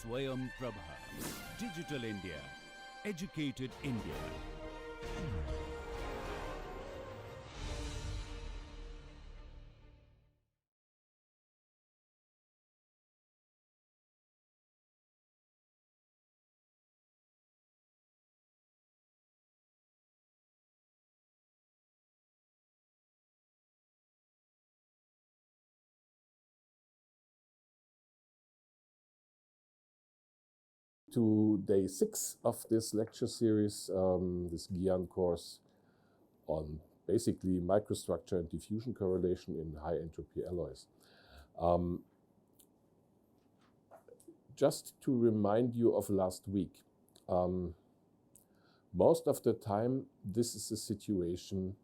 SwayamPrabha. Digital India. Educated India. To day 6 of this lecture series, this Gyan course on basically microstructure and diffusion correlation in high entropy alloys. Just to remind you of last week, most of the time this is a situation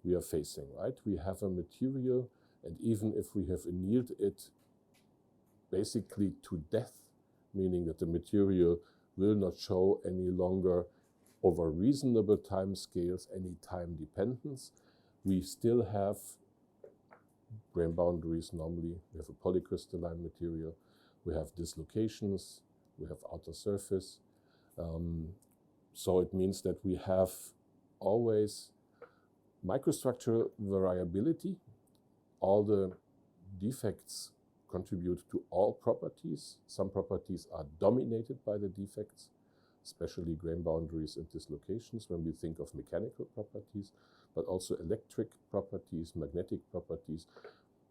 we are facing, right? We have a material, and even if we have annealed it basically to death, meaning that the material will not show any longer over reasonable time scales any time dependence, we still have grain boundaries normally. We have a polycrystalline material, we have dislocations, we have outer surface. So it means that we have always microstructural variability. All the defects contribute to all properties. Some properties are dominated by the defects, especially grain boundaries and dislocations when we think of mechanical properties, but also electric properties, magnetic properties.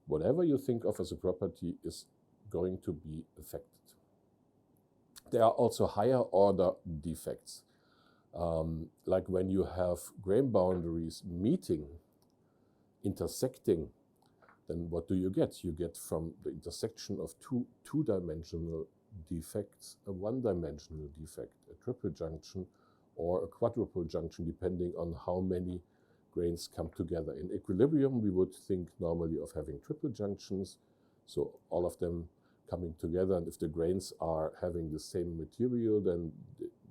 Whatever you think of as a property is going to be affected. There are also higher order defects, like when you have grain boundaries meeting, intersecting. Then what do you get? You get from the intersection of two-dimensional defects, a one-dimensional defect, a triple junction or a quadruple junction, depending on how many grains come together. In equilibrium, we would think normally of having triple junctions, so all of them coming together, and if the grains are having the same material, then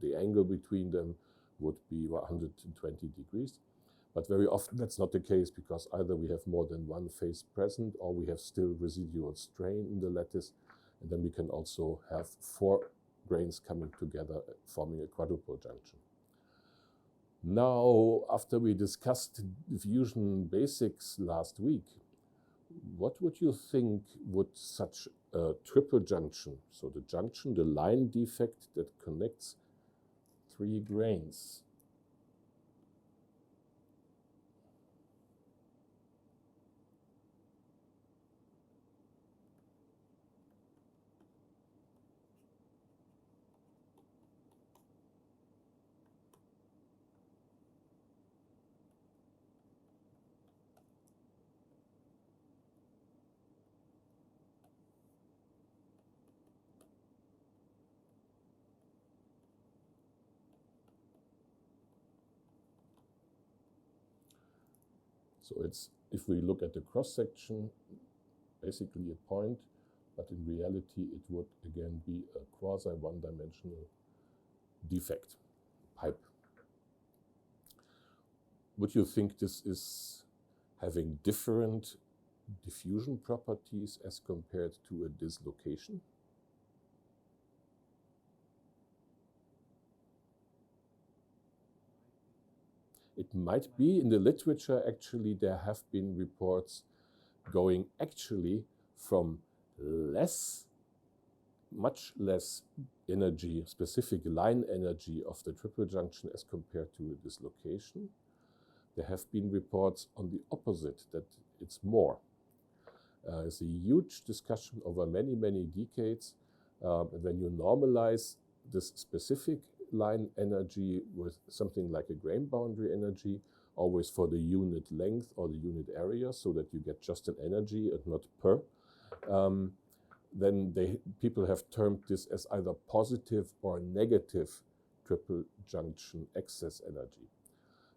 the angle between them would be 120 degrees. But very often that's not the case, because either we have more than one phase present or we have still residual strain in the lattice, and then we can also have 4 grains coming together forming a quadruple junction. Now, after we discussed diffusion basics last week, what would you think would such a triple junction, so the junction, the line defect that connects 3 grains, so it's, if we look at the cross-section, basically a point, but in reality it would again be a quasi-one-dimensional defect, pipe. Would you think this is having different diffusion properties as compared to a dislocation? It might be. In the literature, actually, there have been reports going actually from much less energy, specific line energy of the triple junction as compared to a dislocation. There have been reports on the opposite, that it's more. It's a huge discussion over many, many decades. When you normalize this specific line energy with something like a grain boundary energy, always for the unit length or the unit area, so that you get just an energy and not per, then people have termed this as either positive or negative triple junction excess energy.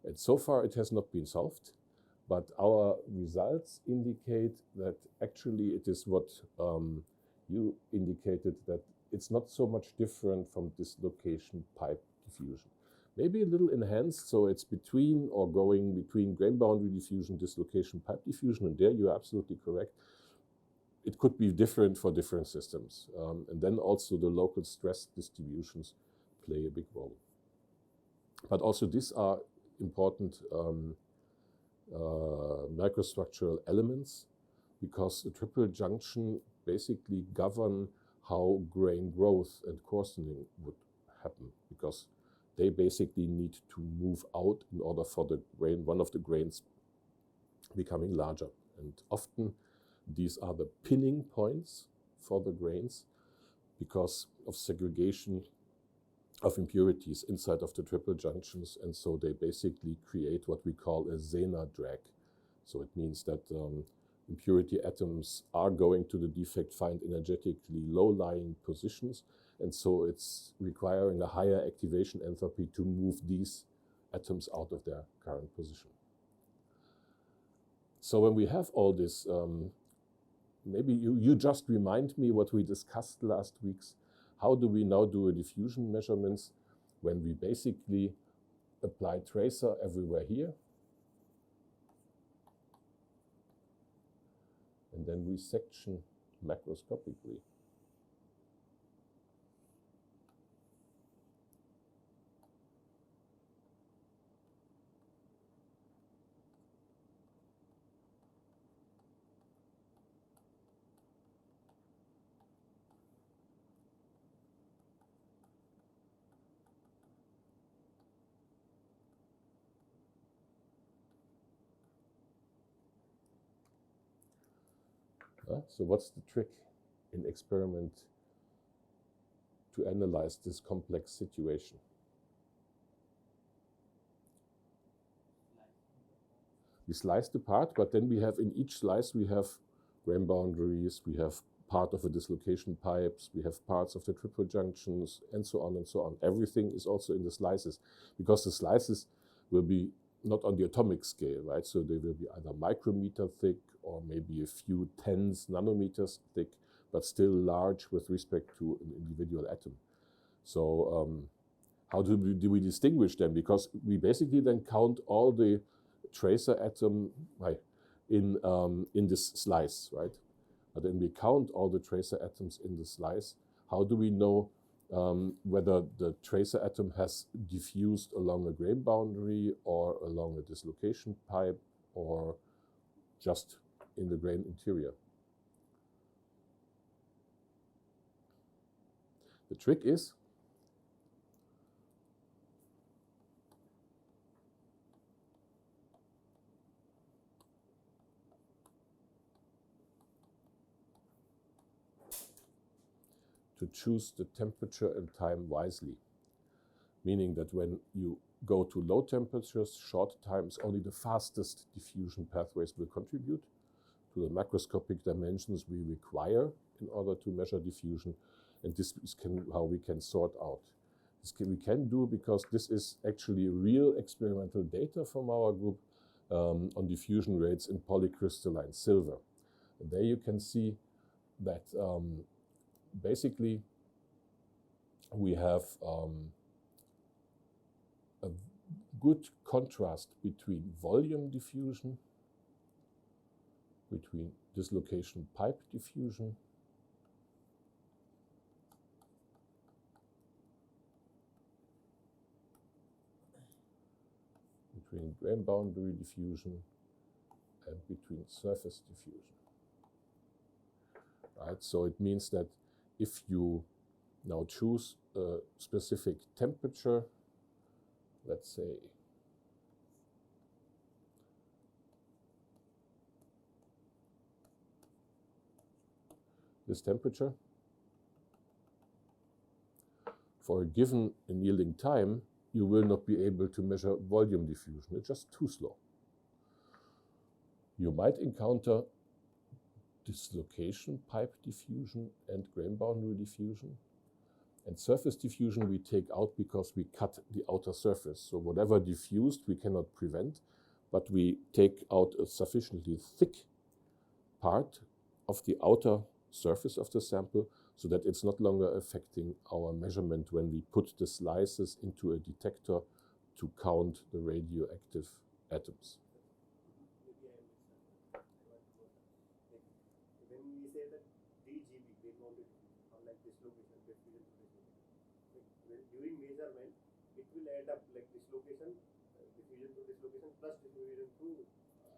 And so far it has not been solved, but our results indicate that actually it is what you indicated, that it's not so much different from dislocation pipe diffusion. Maybe a little enhanced, so it's between or going between grain boundary diffusion, dislocation, pipe diffusion, and there you're absolutely correct. it could be different for different systems. And then also the local stress distributions play a big role. But also these are important microstructural elements, because the triple junction basically govern how grain growth and coarsening would happen, because they basically need to move out in order for the grain, one of the grains becoming larger. And often these are the pinning points for the grains because of segregation of impurities inside of the triple junctions, and so they basically create what we call a Zener drag. So it means that impurity atoms are going to the defect find energetically low-lying positions, and so it's requiring a higher activation enthalpy to move these atoms out of their current position. So when we have all this, maybe you just remind me what we discussed last week's. How do we now do a diffusion measurements when we basically apply tracer everywhere here, and then we section macroscopically? So what's the trick in experiment to analyze this complex situation? We slice the part, but then we have in each slice we have grain boundaries, we have part of the dislocation pipes, we have parts of the triple junctions, and so on and so on. Everything is also in the slices, because the slices will be not on the atomic scale, right? So they will be either micrometer thick or maybe a few tens nanometers thick, but still large with respect to an individual atom. So how do we distinguish them? Because we basically then count all the tracer atom in this slice, right? But then we count all the tracer atoms in the slice. How do we know whether the tracer atom has diffused along a grain boundary or along a dislocation pipe or just in the grain interior? The trick is to choose the temperature and time wisely, meaning that when you go to low temperatures, short times, only the fastest diffusion pathways will contribute to the macroscopic dimensions we require in order to measure diffusion, and this is how we can sort out. We can do because this is actually real experimental data from our group on diffusion rates in polycrystalline silver. And there you can see that basically we have a good contrast between volume diffusion, between dislocation pipe diffusion, between grain boundary diffusion, and between surface diffusion. Right? So it means that if you now choose a specific temperature, let's say this temperature, for a given annealing time, you will not be able to measure volume diffusion. It's just too slow. You might encounter dislocation pipe diffusion and grain boundary diffusion. And surface diffusion we take out because we cut the outer surface. So whatever diffused we cannot prevent, but we take out a sufficiently thick part of the outer surface of the sample so that it's not longer affecting our measurement when we put the slices into a detector to count the radioactive atoms. When we say that like dislocation, diffusion to dislocation. Like during measurement, it will add up like dislocation, diffusion to dislocation plus diffusion to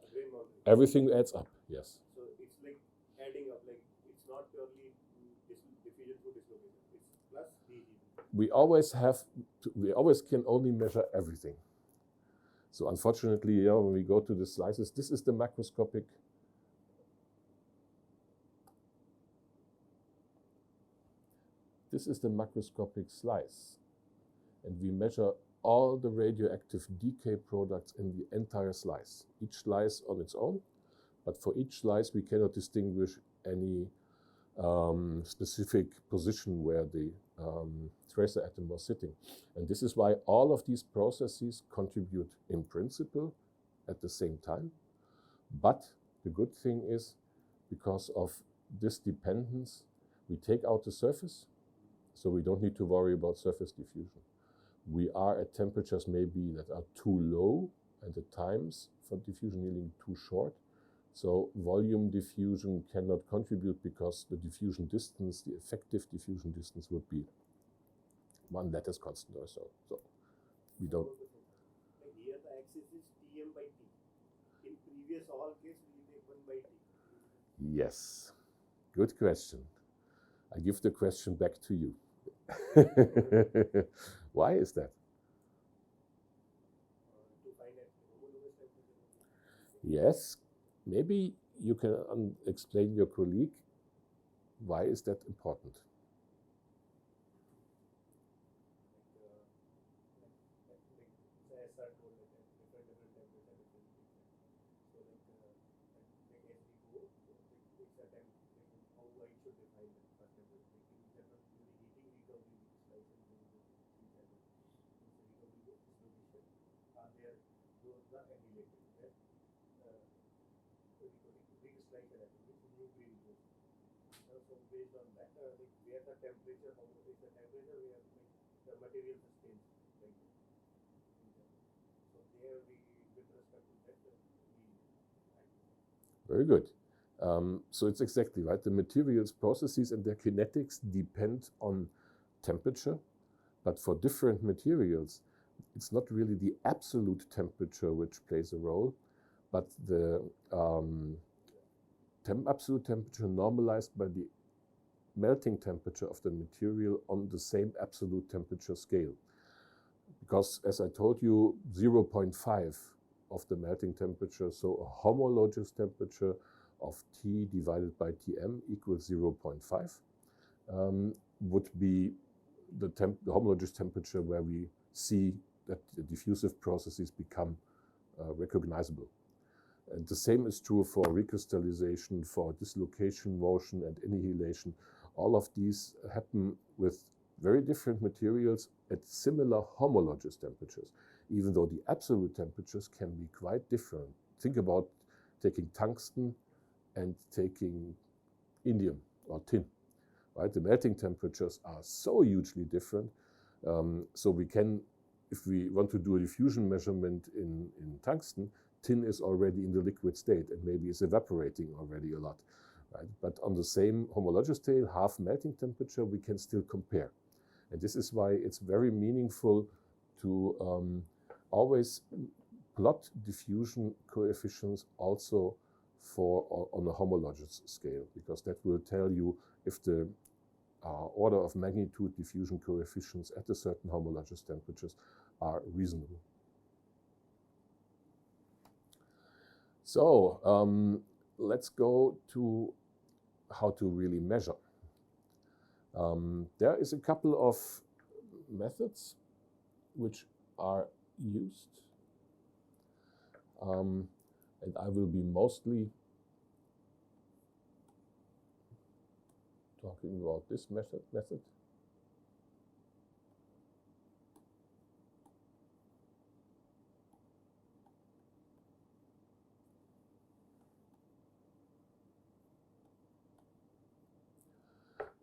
grain boundary. Everything adds up, yes. So it's like adding up, like it's not purely diffusion to dislocation. It's plus DG. We always can only measure everything. So unfortunately, yeah, when we go to the slices, this is the macroscopic. This is the macroscopic slice. And we measure all the radioactive decay products in the entire slice. Each slice on its own, but for each slice we cannot distinguish any specific position where the tracer atom was sitting. And this is why all of these processes contribute in principle at the same time. But the good thing is, because of this dependence, we take out the surface, so we don't need to worry about surface diffusion. We are at temperatures maybe that are too low and the times for diffusion annealing too short. So volume diffusion cannot contribute because the diffusion distance, the effective diffusion distance would be one lattice constant or so. So we don't. Like here the axis is Tm by T. In previous all case we take 1 by T. Yes, good question. I give the question back to you. Why is that? To find a homologous temperature. Yes, maybe you can explain your colleague why is that important. So based on that, where the temperature, how much is the temperature, where the material sustains. Like, so there we, with respect to that, Very good. So it's exactly right. The materials processes and their kinetics depend on temperature, but for different materials, it's not really the absolute temperature which plays a role, but the absolute temperature normalized by the melting temperature of the material on the same absolute temperature scale. Because as I told you, 0.5 of the melting temperature, so a homologous temperature of T divided by Tm equals 0.5, would be the homologous temperature where we see that the diffusive processes become recognizable. And the same is true for recrystallization, for dislocation, motion, and annihilation. All of these happen with very different materials at similar homologous temperatures, even though the absolute temperatures can be quite different. Think about taking tungsten and taking indium or tin, right? The melting temperatures are so hugely different. So we can, if we want to do a diffusion measurement in tungsten, tin is already in the liquid state and maybe is evaporating already a lot, right? But on the same homologous scale, half melting temperature, we can still compare. And this is why it's very meaningful to always plot diffusion coefficients also for on a homologous scale, because that will tell you if the order of magnitude diffusion coefficients at a certain homologous temperatures are reasonable. So let's go to how to really measure. There is a couple of methods which are used, and I will be mostly talking about this method.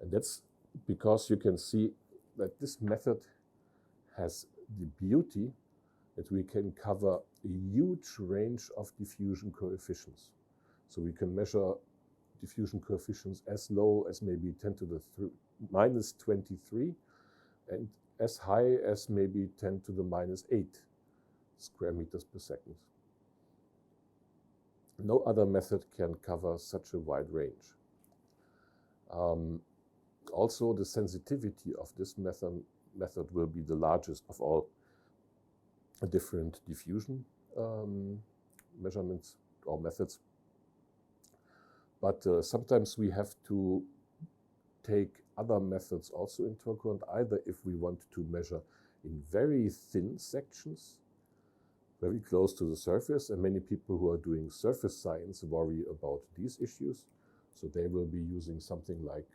And that's because you can see that this method has the beauty that we can cover a huge range of diffusion coefficients. So we can measure diffusion coefficients as low as maybe 10 to the minus 23 and as high as maybe 10 to the minus 8 square meters per second. No other method can cover such a wide range. Also, the sensitivity of this method will be the largest of all different diffusion measurements or methods. But sometimes we have to take other methods also into account, either if we want to measure in very thin sections, very close to the surface, and many people who are doing surface science worry about these issues. So they will be using something like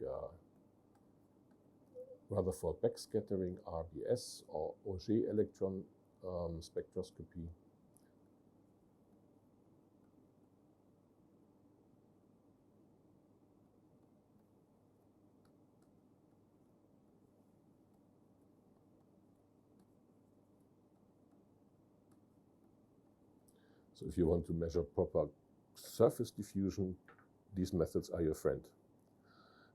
Rutherford backscattering, RBS, or Auger electron spectroscopy. So if you want to measure proper surface diffusion, these methods are your friend.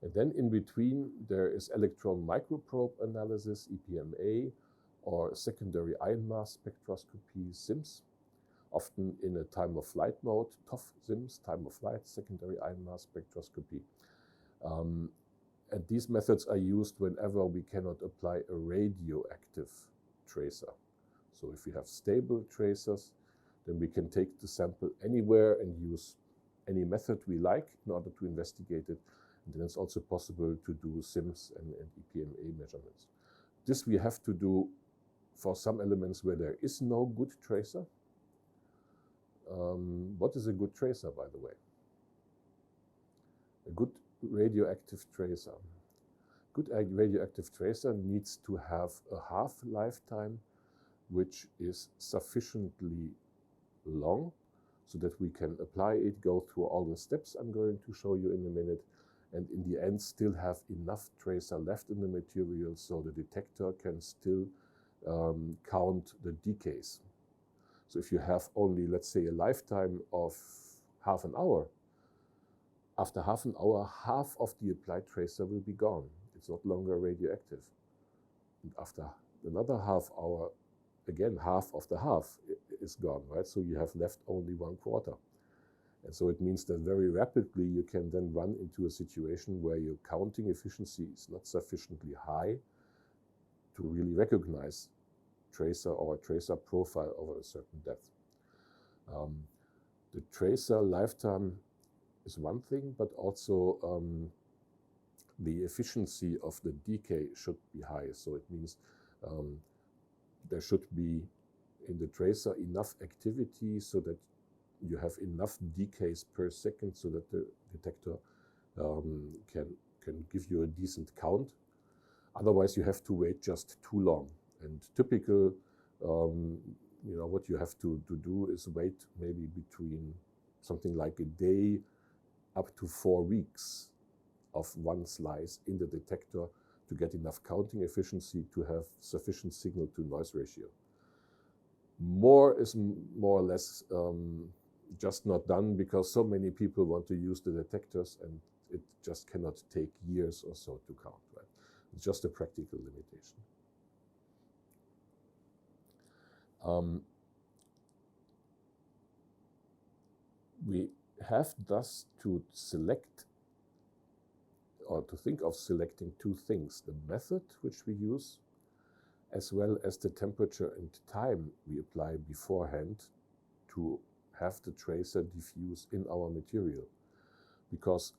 And then in between, there is electron microprobe analysis, EPMA, or secondary ion mass spectroscopy, SIMS, often in a time-of-flight mode, TOF SIMS, time-of-flight, secondary ion mass spectroscopy. And these methods are used whenever we cannot apply a radioactive tracer. So if we have stable tracers, then we can take the sample anywhere and use any method we like in order to investigate it. And then it's also possible to do SIMS and EPMA measurements. This we have to do for some elements where there is no good tracer. What is a good tracer, by the way? A good radioactive tracer. Good radioactive tracer needs to have a half-lifetime which is sufficiently long so that we can apply it, go through all the steps I'm going to show you in a minute, and in the end still have enough tracer left in the material so the detector can still count the decays. So if you have only, let's say, a lifetime of half an hour, after half an hour, half of the applied tracer will be gone. It's not longer radioactive. And after another half hour, again, half of the half is gone, right? So you have left only 1/4. And so it means that very rapidly you can then run into a situation where your counting efficiency is not sufficiently high to really recognize tracer or tracer profile over a certain depth. The tracer lifetime is one thing, but also the efficiency of the decay should be high. So it means there should be in the tracer enough activity so that you have enough decays per second so that the detector can give you a decent count. Otherwise, you have to wait just too long. And typical, what you have to do is wait maybe between something like a day up to 4 weeks of one slice in the detector to get enough counting efficiency to have sufficient signal to noise ratio. More is more or less just not done because so many people want to use the detectors and it just cannot take years or so to count, right? It's just a practical limitation. We have thus to select or to think of selecting two things, the method which we use, as well as the temperature and time we apply beforehand to have the tracer diffuse in our material. Because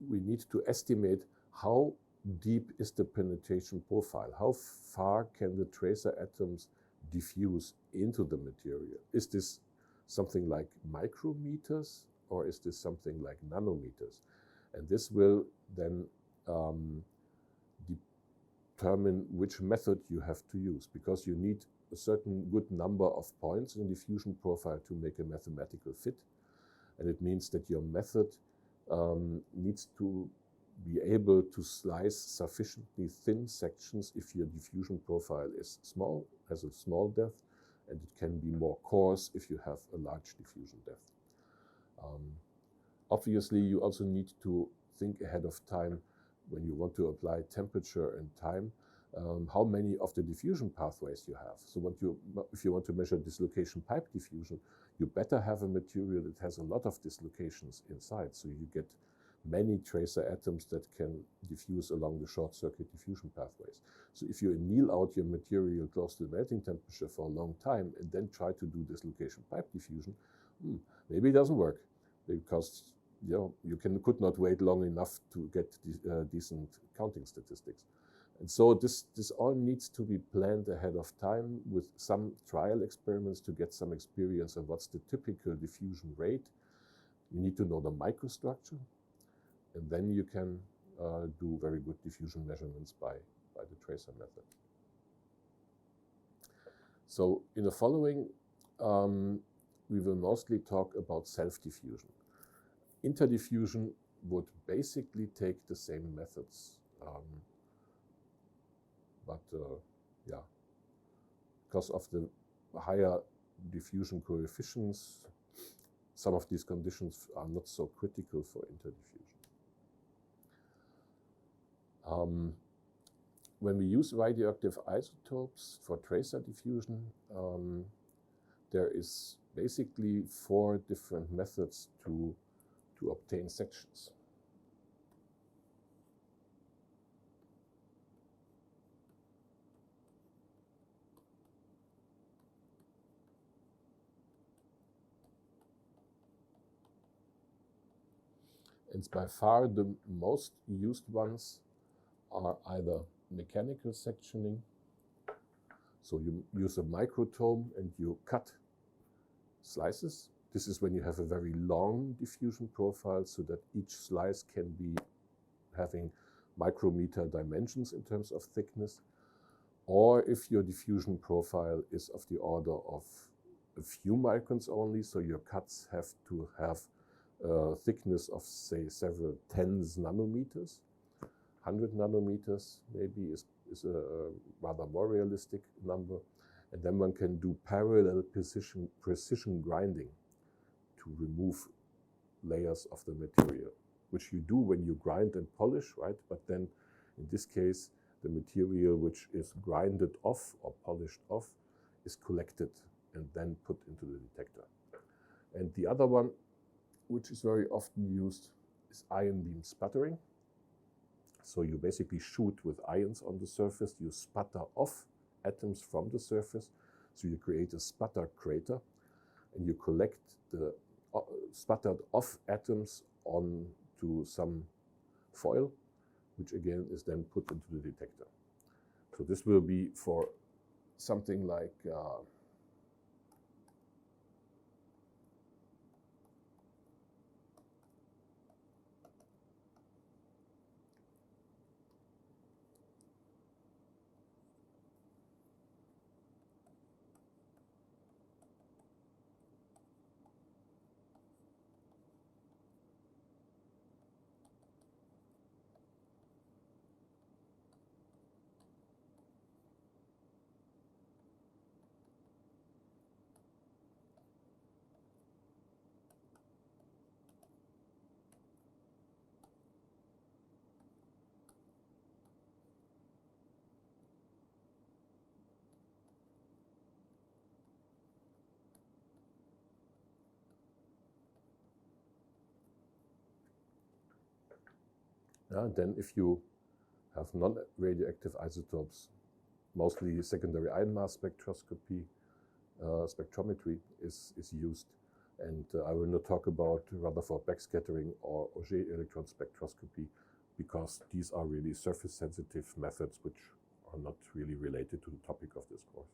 we need to estimate how deep is the penetration profile, how far can the tracer atoms diffuse into the material. Is this something like micrometers or is this something like nanometers? And this will then determine which method you have to use, because you need a certain good number of points in the diffusion profile to make a mathematical fit. And it means that your method needs to be able to slice sufficiently thin sections if your diffusion profile is small, has a small depth, and it can be more coarse if you have a large diffusion depth. Obviously, you also need to think ahead of time when you want to apply temperature and time, how many of the diffusion pathways you have. So if you want to measure dislocation pipe diffusion, you better have a material that has a lot of dislocations inside, so you get many tracer atoms that can diffuse along the short circuit diffusion pathways. So if you anneal out your material close to the melting temperature for a long time and then try to do dislocation pipe diffusion, maybe it doesn't work, because you could not wait long enough to get decent counting statistics. And so this all needs to be planned ahead of time with some trial experiments to get some experience of what's the typical diffusion rate. You need to know the microstructure, and then you can do very good diffusion measurements by the tracer method. So in the following, we will mostly talk about self-diffusion. Interdiffusion would basically take the same methods, because of the higher diffusion coefficients, some of these conditions are not so critical for interdiffusion. When we use radioactive isotopes for tracer diffusion, there is basically 4 different methods to obtain sections. And by far the most used ones are either mechanical sectioning, so you use a microtome and you cut slices. This is when you have a very long diffusion profile, so that each slice can be having micrometer dimensions in terms of thickness. Or if your diffusion profile is of the order of a few microns only, so your cuts have to have a thickness of, say, several tens nanometers. 100 nanometers maybe is a rather more realistic number. And then one can do parallel precision grinding to remove layers of the material, which you do when you grind and polish, right? But then in this case, the material which is grinded off or polished off is collected and then put into the detector. And the other one, which is very often used, is ion beam sputtering. So you basically shoot with ions on the surface, you sputter off atoms from the surface, so you create a sputter crater, and you collect the sputtered off atoms onto some foil, which again is then put into the detector. So this will be for something like then if you have non-radioactive isotopes, mostly secondary ion mass spectroscopy, spectrometry is used. And I will not talk about Rutherford backscattering or Auger electron spectroscopy, because these are really surface sensitive methods which are not really related to the topic of this course.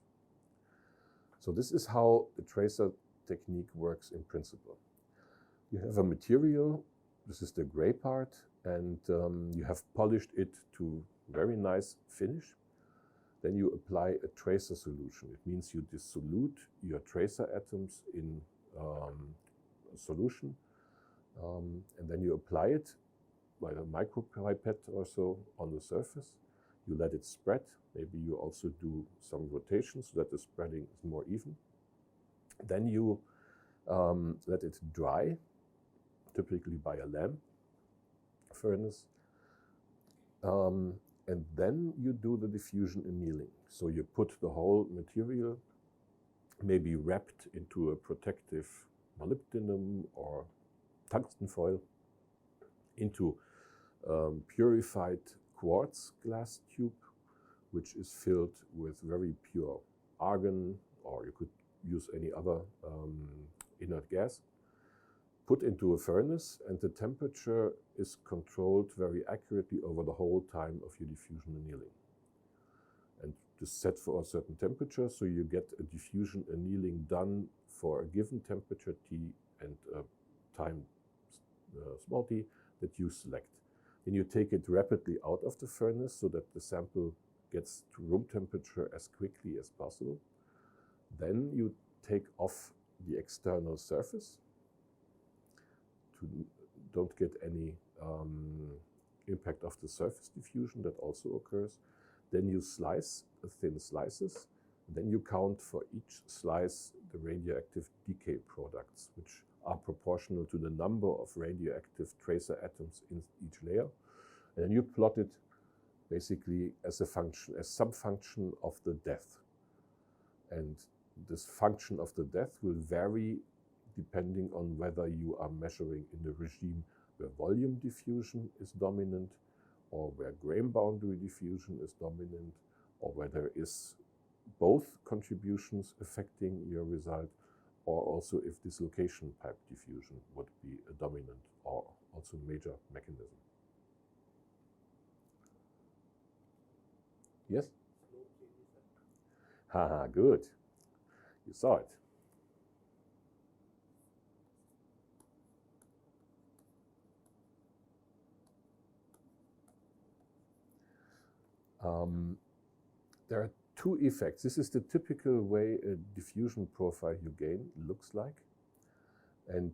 So this is how the tracer technique works in principle. You have a material, this is the gray part, and you have polished it to very nice finish. Then you apply a tracer solution. It means you dissolute your tracer atoms in a solution, and then you apply it by a micropipette or so on the surface. You let it spread. Maybe you also do some rotation so that the spreading is more even. Then you let it dry. typically by a lamp furnace. And then you do the diffusion annealing. So you put the whole material, maybe wrapped into a protective molybdenum or tungsten foil, into purified quartz glass tube, which is filled with very pure argon, or you could use any other inert gas, put into a furnace, and the temperature is controlled very accurately over the whole time of your diffusion annealing. And this is set for a certain temperature, so you get a diffusion annealing done for a given temperature T and a time small t that you select. Then you take it rapidly out of the furnace so that the sample gets to room temperature as quickly as possible. Then you take off the external surface to don't get any impact of the surface diffusion that also occurs. Then you slice thin slices. Then you count for each slice the radioactive decay products, which are proportional to the number of radioactive tracer atoms in each layer. And then you plot it basically as a function, as some function of the depth. And this function of the depth will vary depending on whether you are measuring in the regime where volume diffusion is dominant, or where grain boundary diffusion is dominant, or where there is both contributions affecting your result, or also if dislocation pipe diffusion would be a dominant or also major mechanism. Yes? Haha, good. You saw it. There are two effects. This is the typical way a diffusion profile you gain looks like. And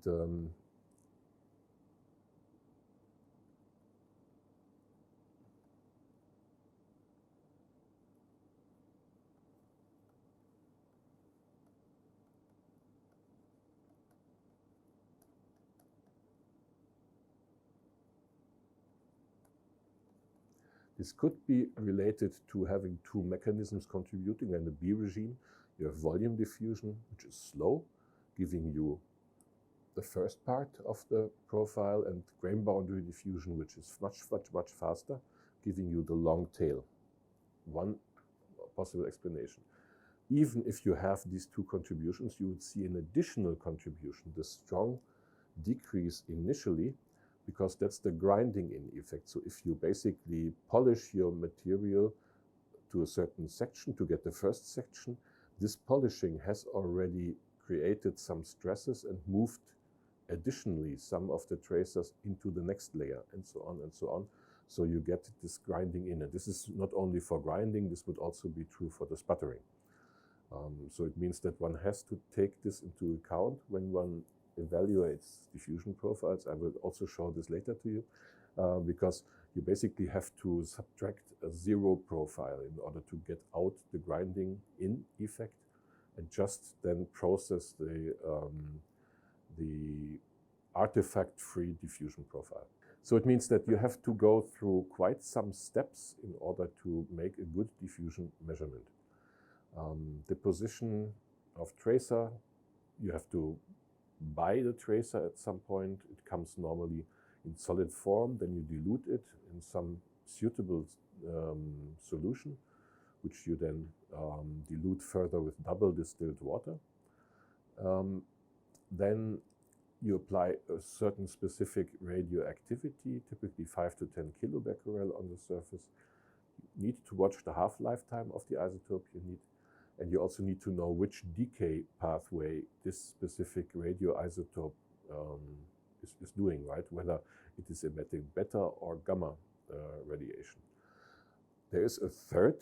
this could be related to having two mechanisms contributing. In the B regime, you have volume diffusion, which is slow, giving you the first part of the profile, and grain boundary diffusion, which is much faster, giving you the long tail. One possible explanation. Even if you have these two contributions, you would see an additional contribution, the strong decrease initially, because that's the grinding in effect. So if you basically polish your material to a certain section to get the first section, this polishing has already created some stresses and moved additionally some of the tracers into the next layer, and so on and so on. So you get this grinding in. And this is not only for grinding, this would also be true for the sputtering. So it means that one has to take this into account when one evaluates diffusion profiles. I will also show this later to you, because you basically have to subtract a zero profile in order to get out the grinding in effect, and just then process the artifact-free diffusion profile. So it means that you have to go through quite some steps in order to make a good diffusion measurement. Deposition of tracer, you have to buy the tracer at some point. It comes normally in solid form, then you dilute it in some suitable solution, which you then dilute further with double distilled water. Then you apply a certain specific radioactivity, typically 5 to 10 kilobecquerel on the surface. You need to watch the half-life time of the isotope you need. And you also need to know which decay pathway this specific radioisotope is doing, right? Whether it is emitting beta or gamma radiation. There is a third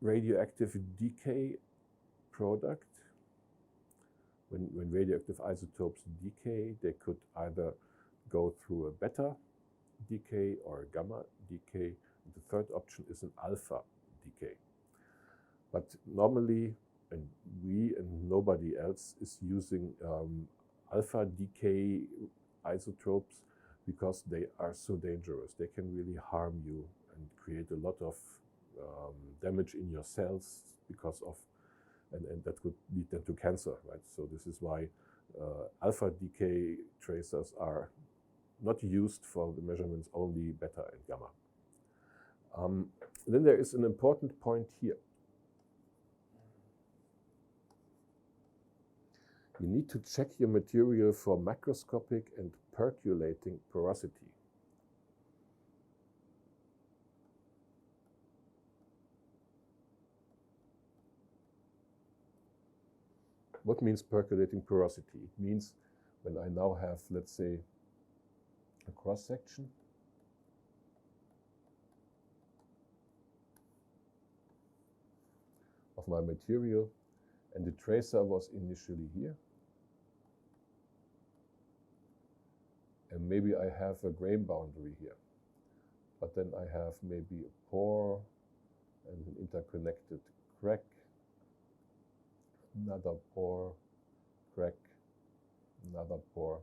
radioactive decay product. When radioactive isotopes decay, they could either go through a beta decay or a gamma decay. The third option is an alpha decay. But normally, and we and nobody else is using alpha decay isotopes because they are so dangerous. They can really harm you and create a lot of damage in your cells because of, and that could lead then to cancer, right? So this is why alpha decay tracers are not used for the measurements, only beta and gamma. Then there is an important point here. You need to check your material for macroscopic and percolating porosity. What means percolating porosity? It means when I now have, let's say, a cross-section of my material, and the tracer was initially here, and maybe I have a grain boundary here, but then I have maybe a pore and an interconnected crack, another pore, crack, another pore.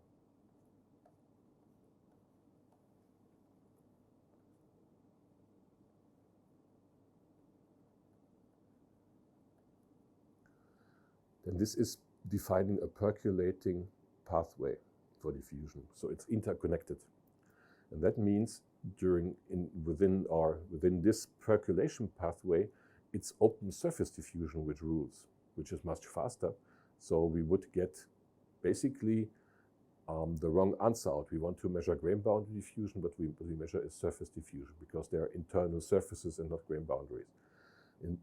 And this is defining a percolating pathway for diffusion. So it's interconnected. And that means within this percolation pathway, it's open surface diffusion which rules, which is much faster. So we would get basically the wrong answer out. We want to measure grain boundary diffusion, but we measure is surface diffusion because they are internal surfaces and not grain boundaries. In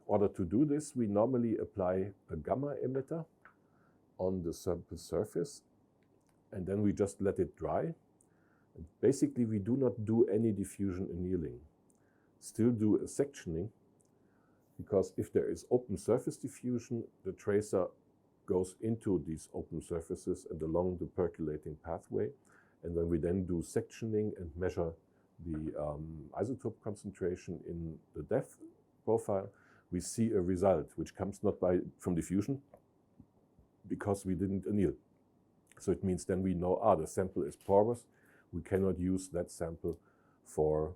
order to do this, we normally apply a gamma emitter on the sample surface, and then we just let it dry. And basically, we do not do any diffusion annealing. Still do a sectioning, because if there is open surface diffusion, the tracer goes into these open surfaces and along the percolating pathway. And when we then do sectioning and measure the isotope concentration in the depth profile, we see a result which comes not from diffusion, because we didn't anneal. So it means then we know, the sample is porous. We cannot use that sample for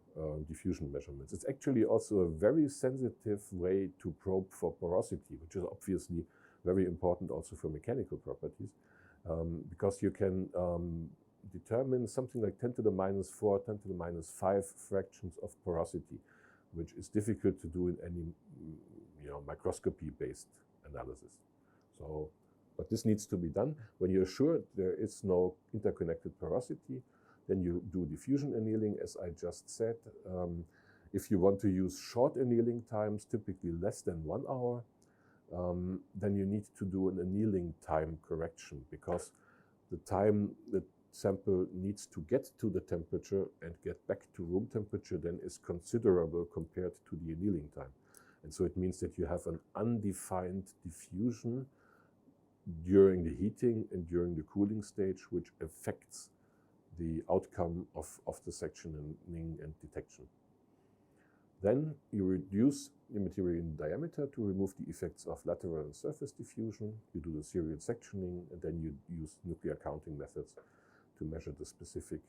diffusion measurements. It's actually also a very sensitive way to probe for porosity, which is obviously very important also for mechanical properties, because you can determine something like 10 to the minus 4, 10 to the minus 5 fractions of porosity, which is difficult to do in any microscopy-based analysis. So, but this needs to be done. When you're sure there is no interconnected porosity, then you do diffusion annealing, as I just said. If you want to use short annealing times, typically less than 1 hour, then you need to do an annealing time correction, because the time the sample needs to get to the temperature and get back to room temperature then is considerable compared to the annealing time. And so it means that you have an undefined diffusion during the heating and during the cooling stage, which affects the outcome of the sectioning and detection. Then you reduce the material in diameter to remove the effects of lateral and surface diffusion. You do the serial sectioning, and then you use nuclear counting methods to measure the specific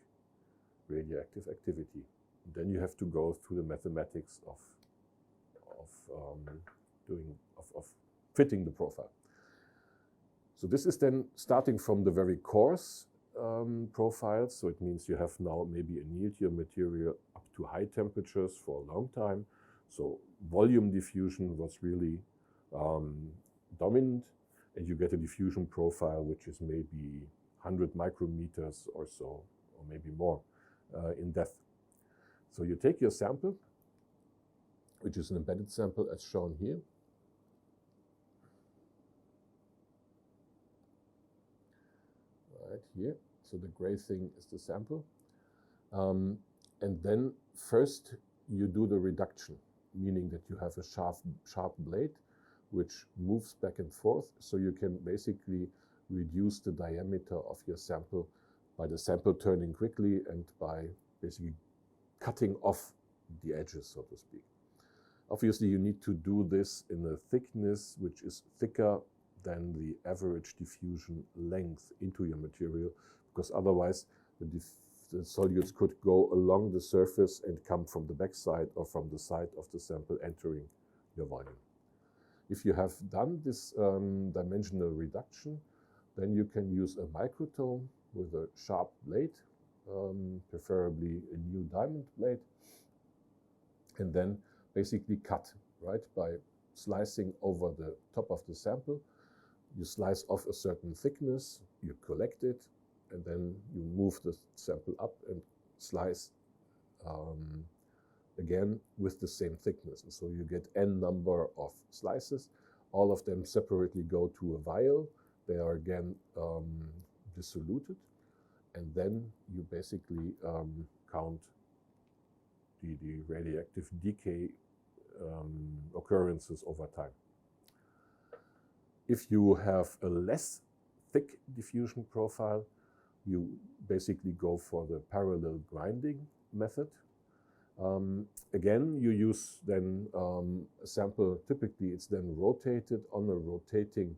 radioactive activity. And then you have to go through the mathematics of fitting the profile. So this is then starting from the very coarse profiles. So it means you have now maybe annealed your material up to high temperatures for a long time. So volume diffusion was really dominant, and you get a diffusion profile which is maybe 100 micrometers or so, or maybe more in depth. So you take your sample, which is an embedded sample as shown here. Right here. So the gray thing is the sample. And then first you do the reduction, meaning that you have a sharp blade which moves back and forth, so you can basically reduce the diameter of your sample by the sample turning quickly and by basically cutting off the edges, so to speak. Obviously, you need to do this in a thickness which is thicker than the average diffusion length into your material, because otherwise the solutes could go along the surface and come from the backside or from the side of the sample entering your volume. If you have done this dimensional reduction, then you can use a microtome with a sharp blade, preferably a new diamond blade, and then basically cut, right, by slicing over the top of the sample. You slice off a certain thickness, you collect it, and then you move the sample up and slice again with the same thickness. And so you get n number of slices. All of them separately go to a vial. They are again dissoluted. And then you basically count the radioactive decay occurrences over time. If you have a less thick diffusion profile, you basically go for the parallel grinding method. Again, you use then a sample, typically it's then rotated on a rotating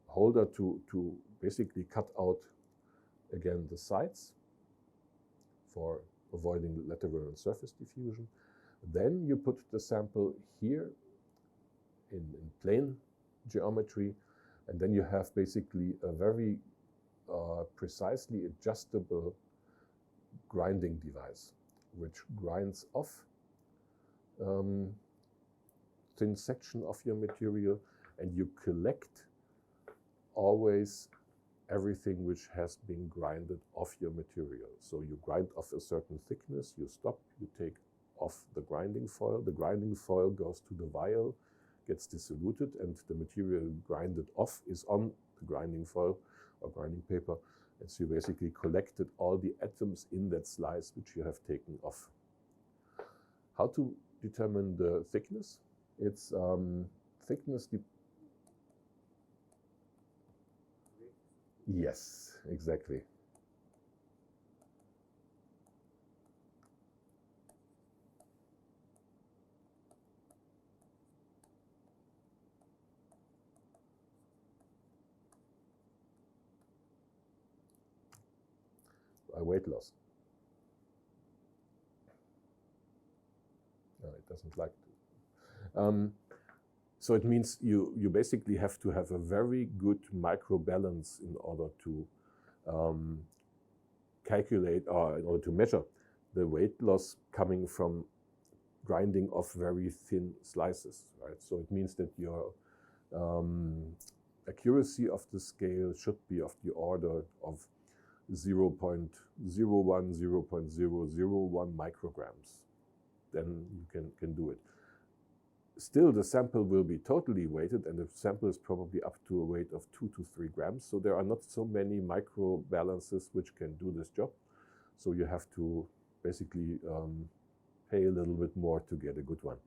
holder to basically cut out again the sides for avoiding lateral and surface diffusion. Then you put the sample here in plane geometry, and then you have basically a very precisely adjustable grinding device, which grinds off thin section of your material, and you collect always everything which has been grinded off your material. So you grind off a certain thickness, you stop, you take off the grinding foil. The grinding foil goes to the vial, gets dissoluted, and the material grinded off is on the grinding foil or grinding paper. And so you basically collected all the atoms in that slice which you have taken off. How to determine the thickness? It's thickness. Yes, exactly. By weight loss. No, it doesn't like to. So it means you basically have to have a very good microbalance in order to calculate or in order to measure the weight loss coming from grinding off very thin slices, right? So it means that your accuracy of the scale should be of the order of 0.01, 0.001 micrograms. Then you can do it. Still, the sample will be totally weighted, and the sample is probably up to a weight of 2 to 3 grams. So there are not so many micro balances which can do this job. So you have to basically pay a little bit more to get a good one.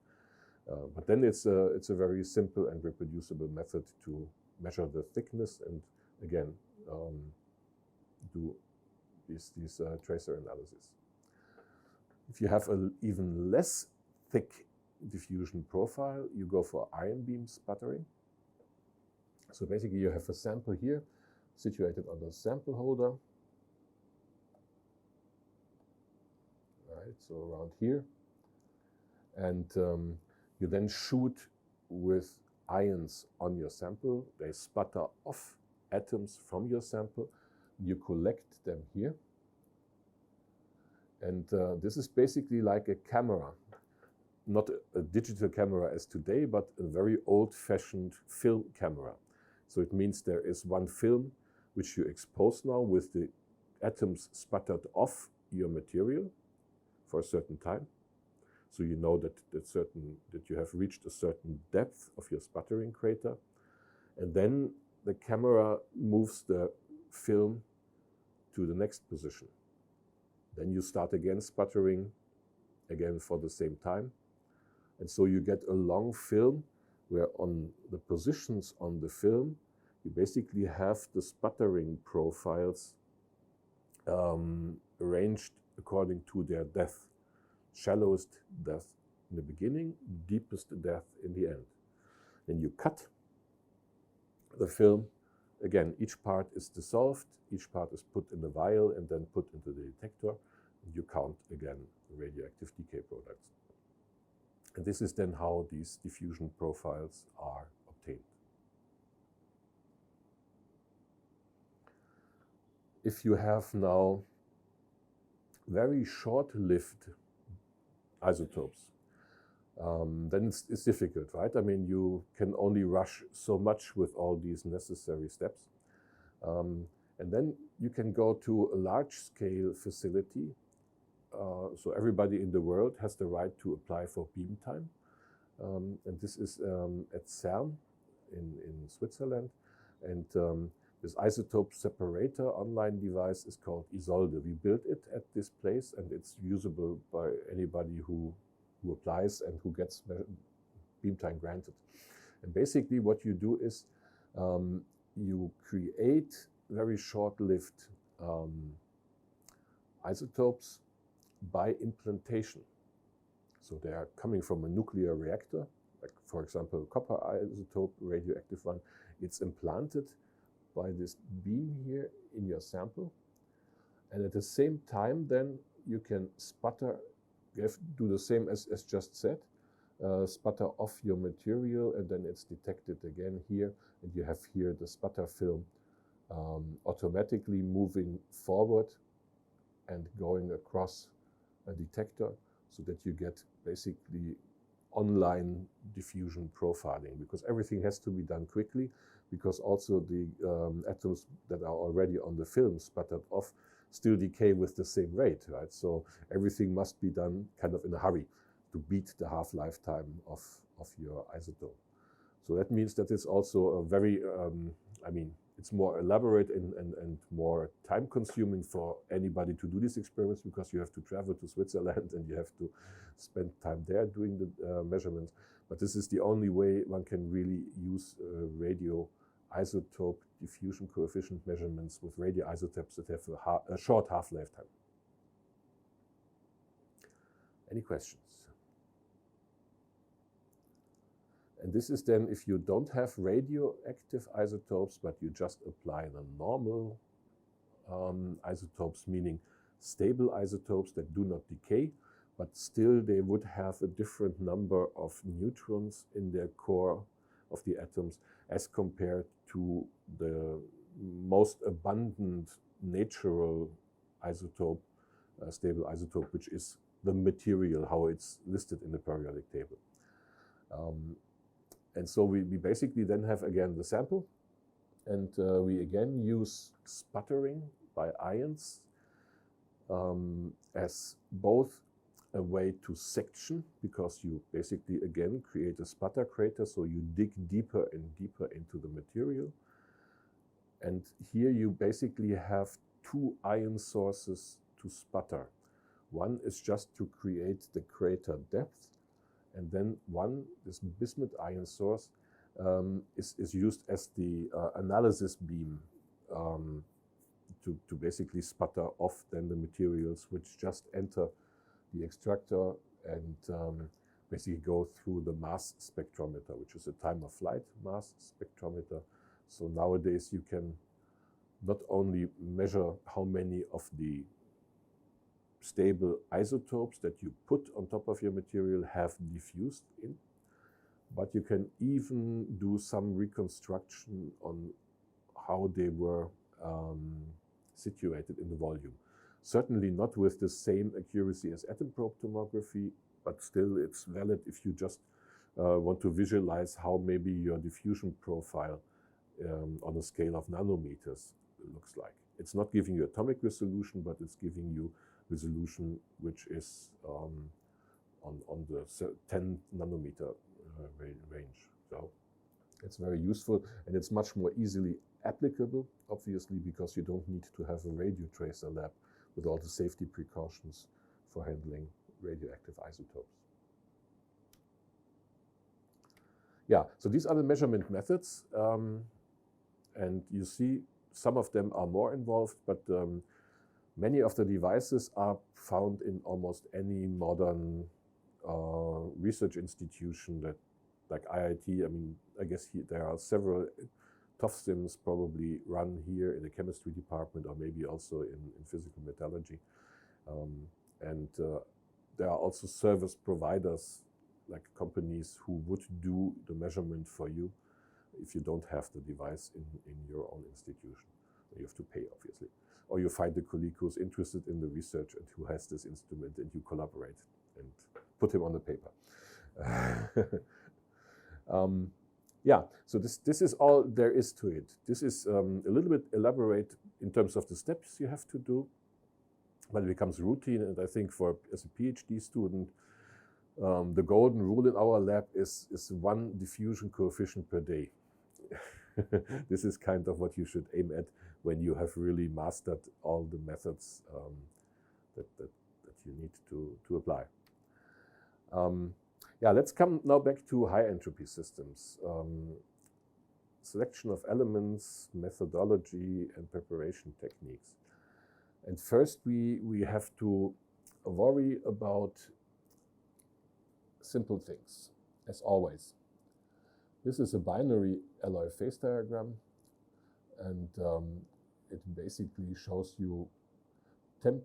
But then it's a very simple and reproducible method to measure the thickness and again do these tracer analysis. If you have an even less thick diffusion profile, you go for ion beam sputtering. So basically you have a sample here situated on the sample holder, right, so around here, and you then shoot with ions on your sample. They sputter off atoms from your sample. You collect them here, and this is basically like a camera. Not a digital camera as today, but a very old-fashioned film camera. So it means there is one film which you expose now with the atoms sputtered off your material for a certain time. So you know that you have reached a certain depth of your sputtering crater. And then the camera moves the film to the next position. Then you start again sputtering, again for the same time. And so you get a long film where on the positions on the film, you basically have the sputtering profiles arranged according to their depth. Shallowest depth in the beginning, deepest depth in the end. Then you cut the film again, each part is dissolved, each part is put in a vial and then put into the detector, and you count again the radioactive decay products. And this is then how these diffusion profiles are obtained. If you have now very short-lived isotopes, then it's difficult, right? I mean, you can only rush so much with all these necessary steps. And then you can go to a large-scale facility. So everybody in the world has the right to apply for beam time. And this is at CERN in Switzerland. And this isotope separator online device is called Isolde. We built it at this place, and it's usable by anybody who applies and who gets beam time granted. And basically what you do is you create very short-lived isotopes by implantation. So they are coming from a nuclear reactor, like for example, copper isotope, radioactive one. It's implanted by this beam here in your sample. And at the same time, then you can sputter, you have to do the same as just said, sputter off your material, and then it's detected again here. And you have here the sputter film automatically moving forward and going across a detector, so that you get basically online diffusion profiling, because everything has to be done quickly, because also the atoms that are already on the film sputtered off still decay with the same rate, right? So everything must be done kind of in a hurry to beat the half-life time of your isotope. So that means that it's also a very, I mean, it's more elaborate and more time-consuming for anybody to do these experiments, because you have to travel to Switzerland and you have to spend time there doing the measurements. But this is the only way one can really use radioisotope diffusion coefficient measurements with radioisotopes that have a short half-life time. Any questions? And this is then if you don't have radioactive isotopes, but you just apply the normal isotopes, meaning stable isotopes that do not decay, but still they would have a different number of neutrons in their core of the atoms as compared to the most abundant natural isotope, stable isotope, which is the material, how it's listed in the periodic table. And so we basically then have again the sample, and we again use sputtering by ions as both a way to section, because you basically again create a sputter crater, so you dig deeper and deeper into the material. And here you basically have two ion sources to sputter. One is just to create the crater depth, and then this bismuth ion source is used as the analysis beam to basically sputter off then the materials which just enter the extractor and basically go through the mass spectrometer, which is a time of flight mass spectrometer. So nowadays you can not only measure how many of the stable isotopes that you put on top of your material have diffused in, but you can even do some reconstruction on how they were situated in the volume. Certainly not with the same accuracy as atom probe tomography, but still it's valid if you just want to visualize how maybe your diffusion profile on a scale of nanometers looks like. It's not giving you atomic resolution, but it's giving you resolution which is on the 10 nanometer range. So it's very useful, and it's much more easily applicable, obviously, because you don't need to have a radio tracer lab with all the safety precautions for handling radioactive isotopes. Yeah, so these are the measurement methods, and you see some of them are more involved, but many of the devices are found in almost any modern research institution, that, like IIT. I mean, I guess there are several TOF sims probably run here in the chemistry department or maybe also in physical metallurgy. There are also service providers like companies who would do the measurement for you if you don't have the device in your own institution. You have to pay, obviously. Or you find a colleague who's interested in the research and who has this instrument, and you collaborate and put him on the paper. Yeah, so this is all there is to it. This is a little bit elaborate in terms of the steps you have to do, but it becomes routine. And I think as a PhD student, the golden rule in our lab is 1 diffusion coefficient per day. This is kind of what you should aim at when you have really mastered all the methods that you need to apply. Yeah, let's come now back to high entropy systems. Selection of elements, methodology, and preparation techniques. And first we have to worry about simple things, as always. This is a binary alloy phase diagram, and it basically shows you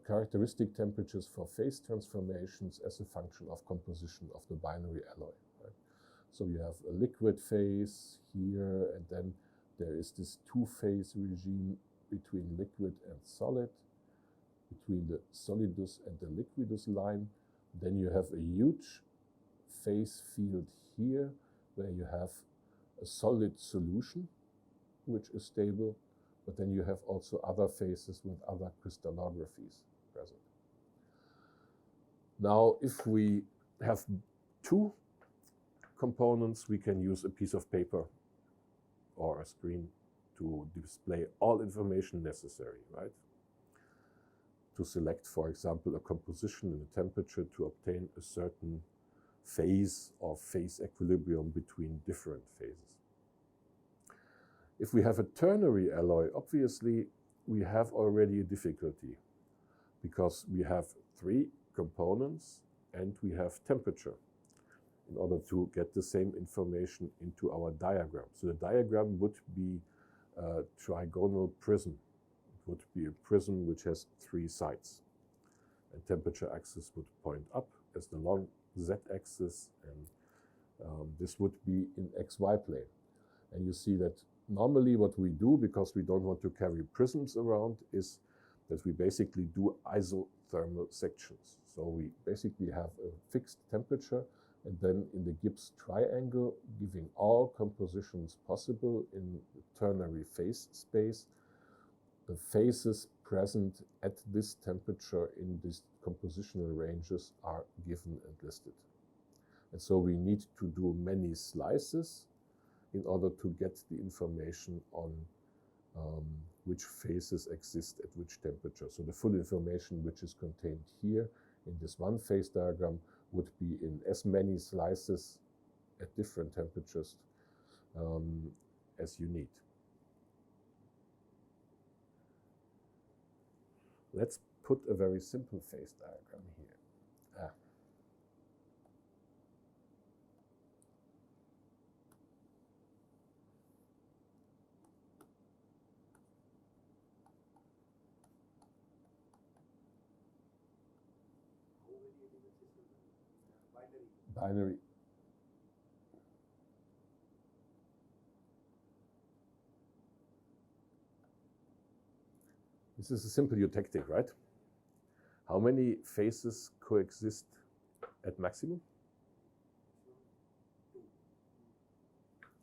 characteristic temperatures for phase transformations as a function of composition of the binary alloy. Right? So you have a liquid phase here, and then there is this 2-phase regime between liquid and solid, between the solidus and the liquidus line. Then you have a huge phase field here, where you have a solid solution, which is stable, but then you have also other phases with other crystallographies present. Now, if we have 2 components, we can use a piece of paper or a screen to display all information necessary, right? To select, for example, a composition and a temperature to obtain a certain phase or phase equilibrium between different phases. If we have a ternary alloy, obviously we have already a difficulty because we have 3 components and we have temperature in order to get the same information into our diagram. So the diagram would be a trigonal prism. It would be a prism which has 3 sides. And temperature axis would point up as the long z-axis, and this would be in xy plane. And you see that normally what we do, because we don't want to carry prisms around, is that we basically do isothermal sections. So we basically have a fixed temperature, and then in the Gibbs triangle, giving all compositions possible in the ternary phase space, the phases present at this temperature in these compositional ranges are given and listed. And so we need to do many slices in order to get the information on which phases exist at which temperature. So the full information which is contained here in this 1 phase diagram would be in as many slices at different temperatures as you need. Let's put a very simple phase diagram here. Binary. This is a simple eutectic, right? How many phases coexist at maximum?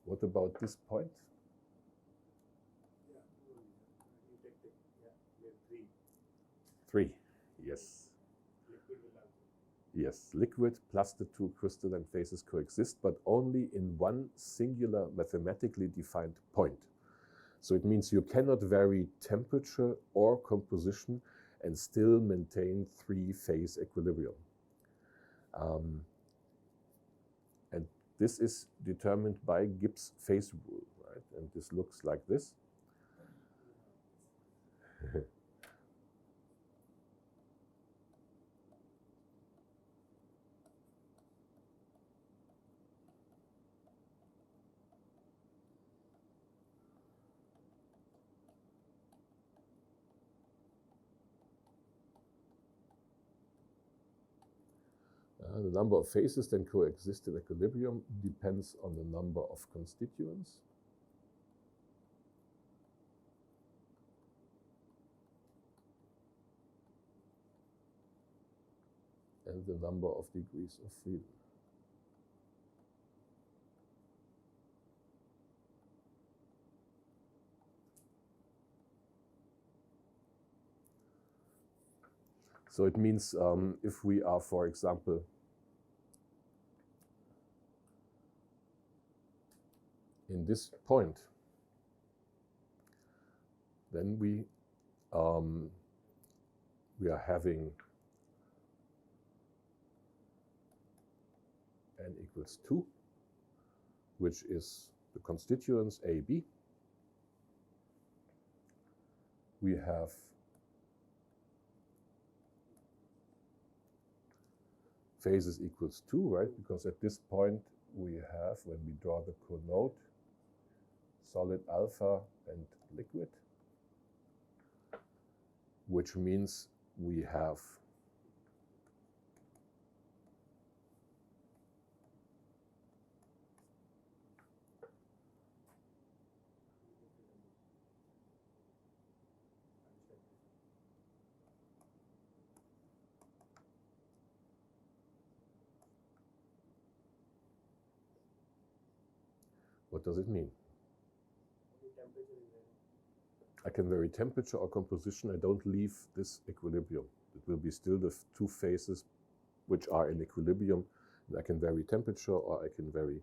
What about this point? We have 3, yes. Yes, liquid plus the 2 crystalline phases coexist, but only in 1 singular mathematically defined point. So it means you cannot vary temperature or composition and still maintain 3-phase equilibrium. And this is determined by Gibbs phase rule, right? And this looks like this. The number of phases that coexist in equilibrium depends on the number of constituents. And the number of degrees of freedom. So it means if we are, for example, in this point, then we are having n equals 2, which is the constituents A, B. We have phases equals 2, right? Because at this point we have, when we draw the conode, solid alpha and liquid, which means we have what does it mean? I can vary temperature or composition. I don't leave this equilibrium. It will be still the two phases which are in equilibrium. And I can vary temperature or I can vary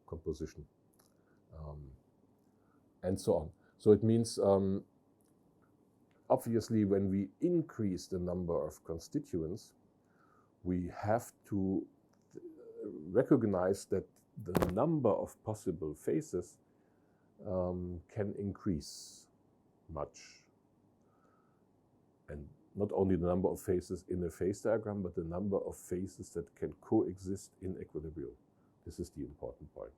composition, and so on. So it means, obviously, when we increase the number of constituents, we have to recognize that the number of possible phases can increase much. And not only the number of phases in a phase diagram, but the number of phases that can coexist in equilibrium. This is the important point.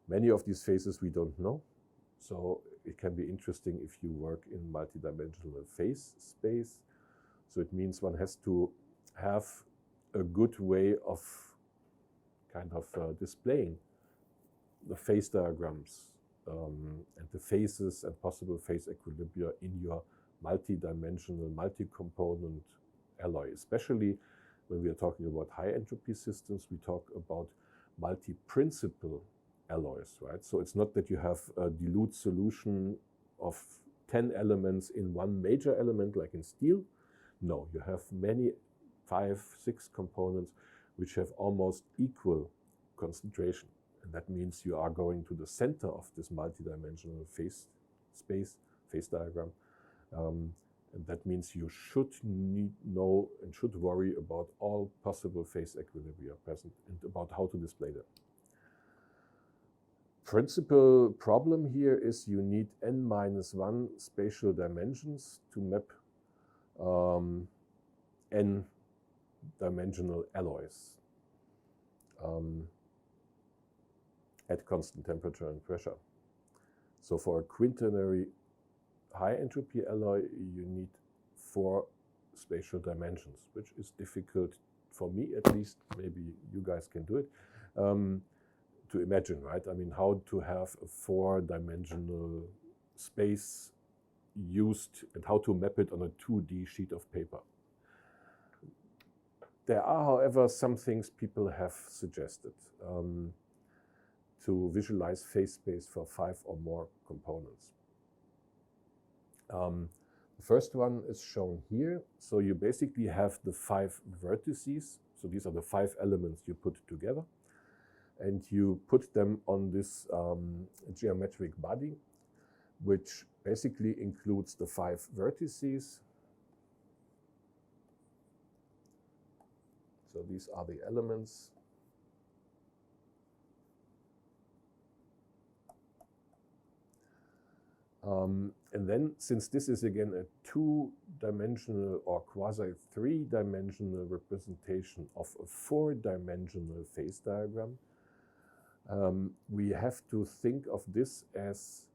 Many of these phases we don't know, so it can be interesting if you work in multidimensional phase space. So it means one has to have a good way of kind of displaying the phase diagrams and the phases and possible phase equilibria in your multi-dimensional, multi-component alloy. Especially when we are talking about high entropy systems, we talk about multi-principal alloys, right? So it's not that you have a dilute solution of 10 elements in one major element like in steel. No, you have many, 5, 6 components which have almost equal concentration. And that means you are going to the center of this multidimensional phase space, phase diagram. And that means you should know and should worry about all possible phase equilibria present and about how to display them. Principal problem here is you need n-1 spatial dimensions to map n-dimensional alloys at constant temperature and pressure. So for a quaternary high entropy alloy, you need 4 spatial dimensions, which is difficult for me at least. Maybe you guys can do it. To imagine, right? I mean, how to have a 4-dimensional space used and how to map it on a 2D sheet of paper. There are, however, some things people have suggested to visualize phase space for 5 or more components. The first one is shown here. So you basically have the 5 vertices. So these are the 5 elements you put together. And you put them on this geometric body, which basically includes the 5 vertices. So these are the elements. And then, since this is again a 2-dimensional or quasi 3-dimensional representation of a 4-dimensional phase diagram, we have to think of this as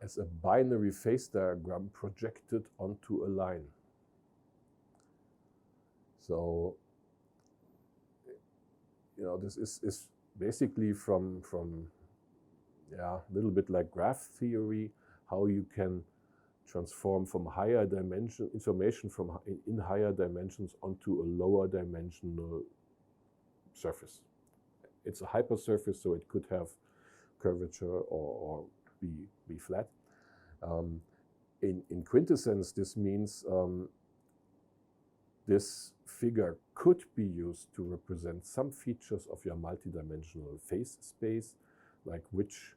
as a binary phase diagram projected onto a line. So, you know, this is basically from a little bit like graph theory, how you can transform from higher dimension information from in higher dimensions onto a lower dimensional surface. It's a hypersurface, so it could have curvature or be flat. In quintessence, this means this figure could be used to represent some features of your multidimensional phase space, like which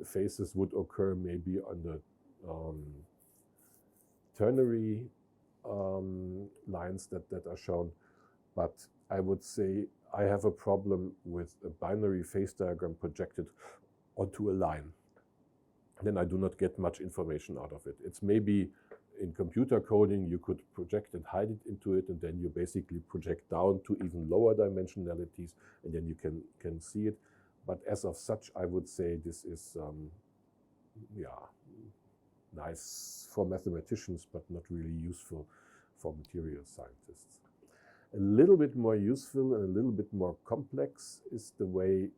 phases would occur maybe on the ternary lines that are shown. But I would say I have a problem with a binary phase diagram projected onto a line. Then I do not get much information out of it. It's maybe in computer coding you could project and hide it into it, and then you basically project down to even lower dimensionalities, and then you can see it. But as of such, I would say this is nice for mathematicians, but not really useful for material scientists. A little bit more useful and a little bit more complex is the way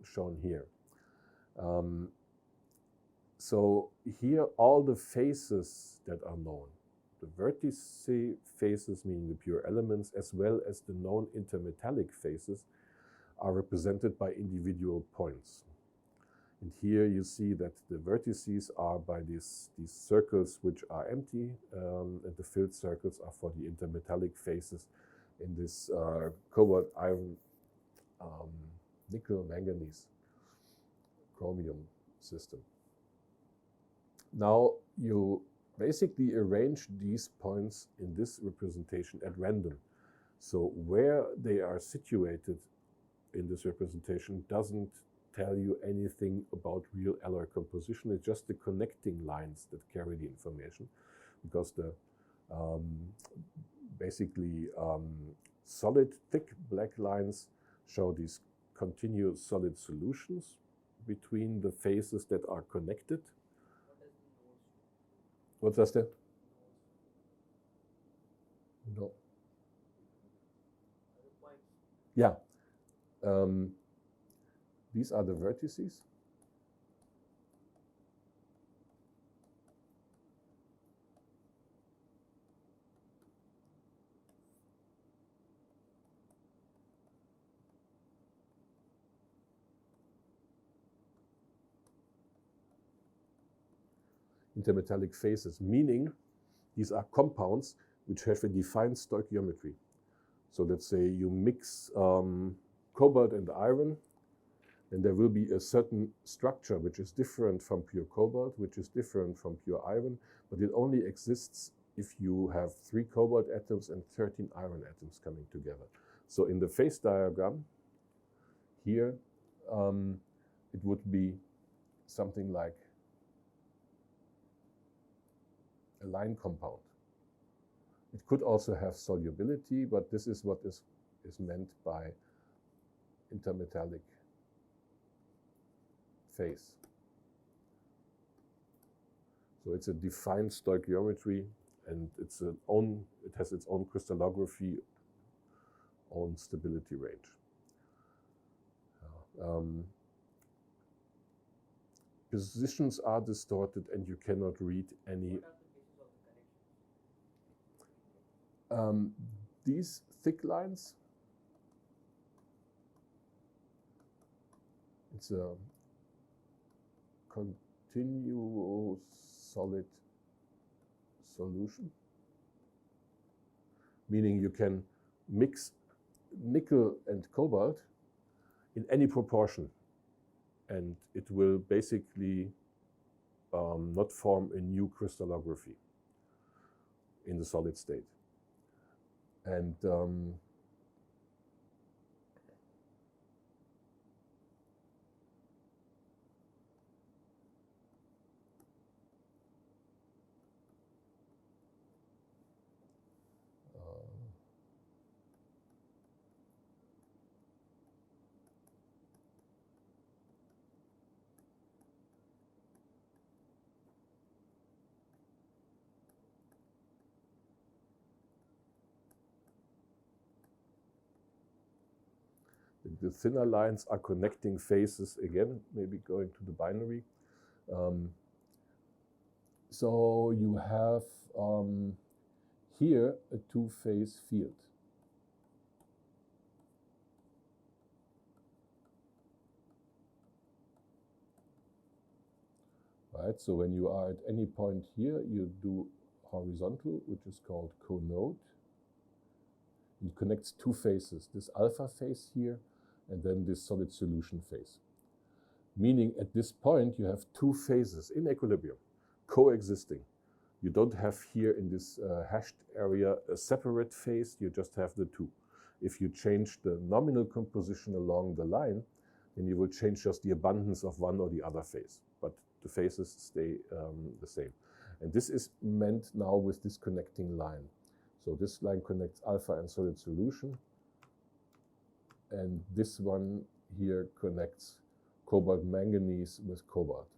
shown here. So here all the phases that are known, the vertex phases, meaning the pure elements, as well as the known intermetallic phases, are represented by individual points. And here you see that the vertices are by these circles which are empty, and the filled circles are for the intermetallic phases in this cobalt, iron, nickel, manganese, chromium system. Now you basically arrange these points in this representation at random. So where they are situated in this representation doesn't tell you anything about real alloy composition. It's just the connecting lines that carry the information, because the solid thick black lines show these continuous solid solutions between the phases that are connected. What does that? No. Yeah. These are the vertices. Intermetallic phases, meaning these are compounds which have a defined stoichiometry. So let's say you mix cobalt and iron, and there will be a certain structure which is different from pure cobalt, which is different from pure iron, but it only exists if you have 3 cobalt atoms and 13 iron atoms coming together. So in the phase diagram here, it would be something like a line compound. It could also have solubility, but this is what is meant by intermetallic phase. So it's a defined stoichiometry, and it has its own crystallography, own stability range. Positions are distorted, and you cannot read any. These thick lines, it's a continuous solid solution, meaning you can mix nickel and cobalt in any proportion, and it will basically not form a new crystallography in the solid state. And The thinner lines are connecting phases again, maybe going to the binary. So you have here a two-phase field. Right, so when you are at any point here, you do horizontal, which is called conode. It connects two phases, this alpha phase here, and then this solid solution phase. Meaning at this point, you have two phases in equilibrium, coexisting. You don't have here in this hashed area a separate phase, you just have the two. If you change the nominal composition along the line, then you will change just the abundance of one or the other phase, but the phases stay the same. And this is meant now with this connecting line. So this line connects alpha and solid solution, and this one here connects cobalt manganese with cobalt.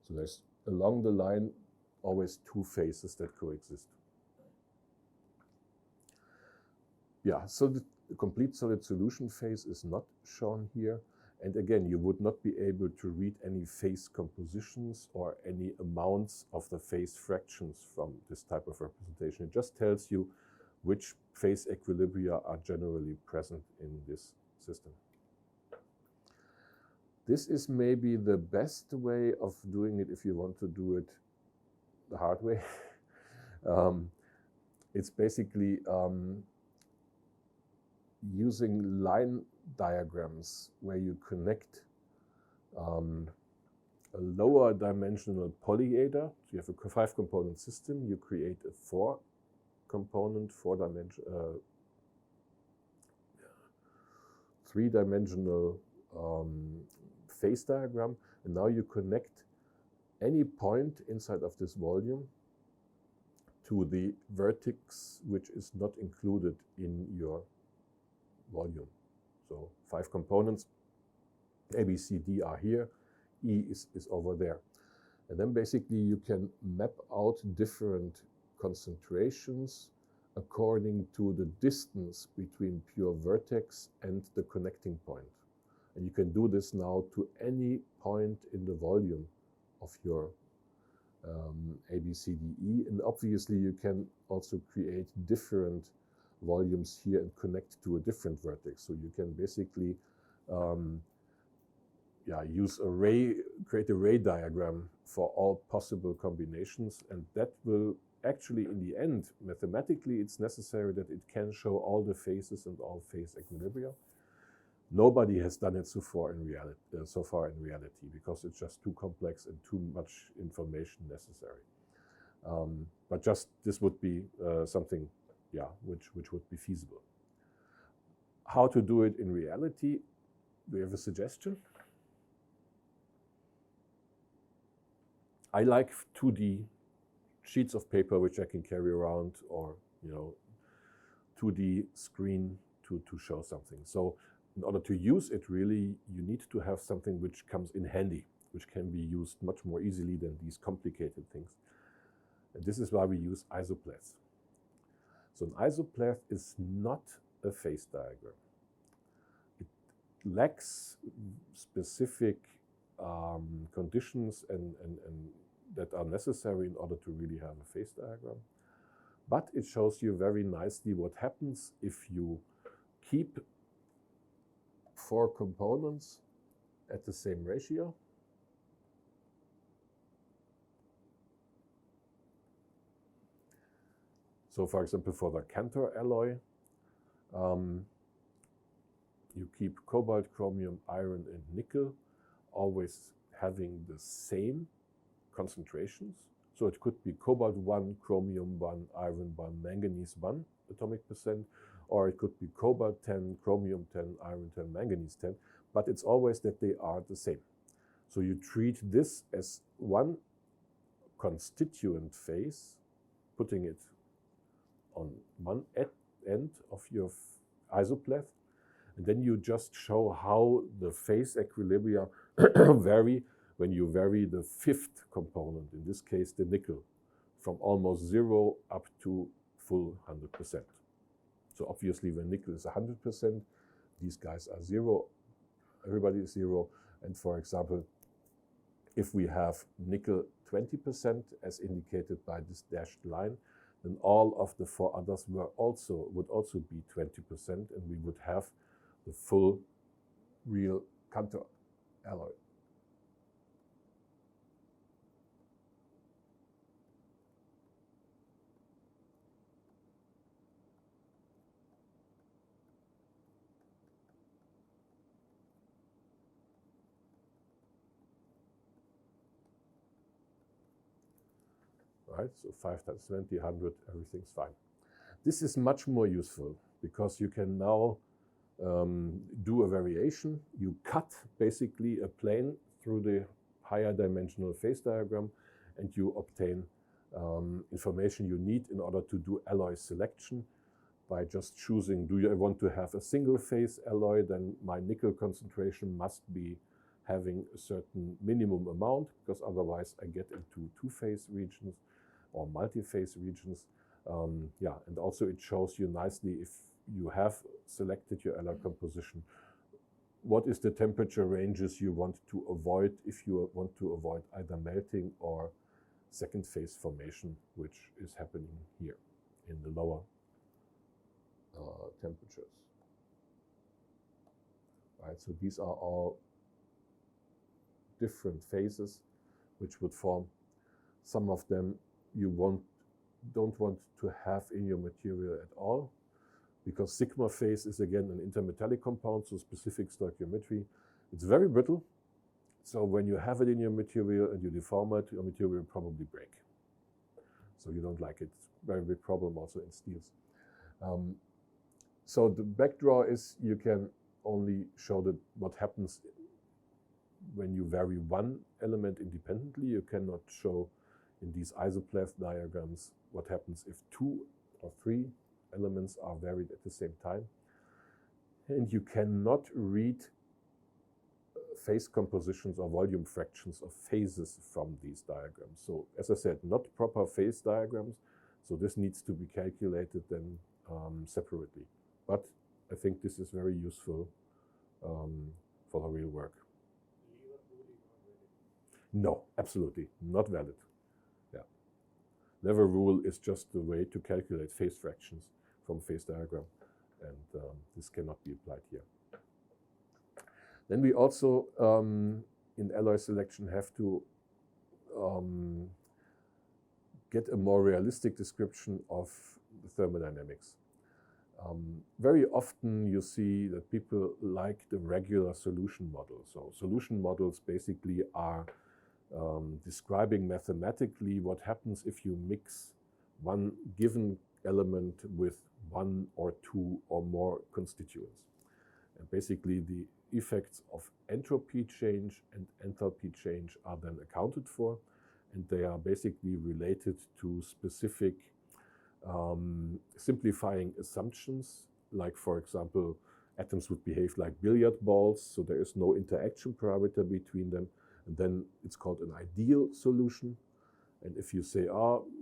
So there's along the line always two phases that coexist. Yeah, so the complete solid solution phase is not shown here. And again, you would not be able to read any phase compositions or any amounts of the phase fractions from this type of representation. It just tells you which phase equilibria are generally present in this system. This is maybe the best way of doing it if you want to do it the hard way. It's basically using line diagrams where you connect a lower dimensional polyeder. So you have a 5-component system, you create a 3-dimensional phase diagram, and now you connect any point inside of this volume to the vertex which is not included in your volume. So 5 components, A, B, C, D are here, E is over there. And then basically you can map out different concentrations according to the distance between pure vertex and the connecting point. And you can do this now to any point in the volume of your A, B, C, D, E. And obviously you can also create different volumes here and connect to a different vertex. So you can basically create a ray diagram for all possible combinations, and that will actually, in the end, mathematically, it's necessary that it can show all the phases and all phase equilibria. Nobody has done it so far in reality, because it's just too complex and too much information necessary. But just this would be something, which would be feasible. How to do it in reality? Do you have a suggestion? I like 2D sheets of paper which I can carry around, or 2D screen to show something. So in order to use it, really, you need to have something which comes in handy, which can be used much more easily than these complicated things. And this is why we use isoplaths. So an isoplath is not a phase diagram. It lacks specific conditions and that are necessary in order to really have a phase diagram. But it shows you very nicely what happens if you keep 4 components at the same ratio. So for example, for the Cantor alloy, you keep cobalt, chromium, iron, and nickel always having the same concentrations. So it could be cobalt 1, chromium 1, iron 1, manganese 1 atomic percent, or it could be cobalt 10, chromium 10, iron 10, manganese 10, but it's always that they are the same. So you treat this as one constituent phase, putting it on one end of your isoplath, and then you just show how the phase equilibria vary when you vary the 5th component, in this case the nickel, from almost 0 up to full 100%. So obviously when nickel is 100%, these guys are 0, everybody is 0. And for example, if we have nickel 20% as indicated by this dashed line, then all of the 4 others would also be 20%, and we would have the full real counter alloy. Right, so 5 times 20, 100, everything's fine. This is much more useful because you can now do a variation. You cut basically a plane through the higher dimensional phase diagram, and you obtain information you need in order to do alloy selection by just choosing, do I want to have a single phase alloy? Then my nickel concentration must be having a certain minimum amount, because otherwise I get into 2-phase regions or multi-phase regions. Yeah, and also it shows you nicely, if you have selected your alloy composition, what is the temperature ranges you want to avoid if you want to avoid either melting or second phase formation, which is happening here in the lower temperatures. Right, so these are all different phases which would form. Some of them you don't want to have in your material at all, because sigma phase is again an intermetallic compound, so specific stoichiometry. It's very brittle, so when you have it in your material and you deform it, your material will probably break. So you don't like it. It's a very big problem also in steels. So the backdraw is you can only show what happens when you vary one element independently. You cannot show in these isopleth diagrams what happens if 2 or 3 elements are varied at the same time. And you cannot read phase compositions or volume fractions of phases from these diagrams. So as I said, not proper phase diagrams, so this needs to be calculated then separately. But I think this is very useful for the real work. No, absolutely not valid. Yeah, lever rule is just the way to calculate phase fractions from phase diagram, and this cannot be applied here. Then we also in alloy selection have to get a more realistic description of the thermodynamics. Very often you see that people like the regular solution model. So solution models basically are describing mathematically what happens if you mix one given element with 1 or 2 or more constituents. And basically the effects of entropy change and enthalpy change are then accounted for, and they are basically related to specific simplifying assumptions, like for example, atoms would behave like billiard balls, so there is no interaction parameter between them, and then it's called an ideal solution. And if you say,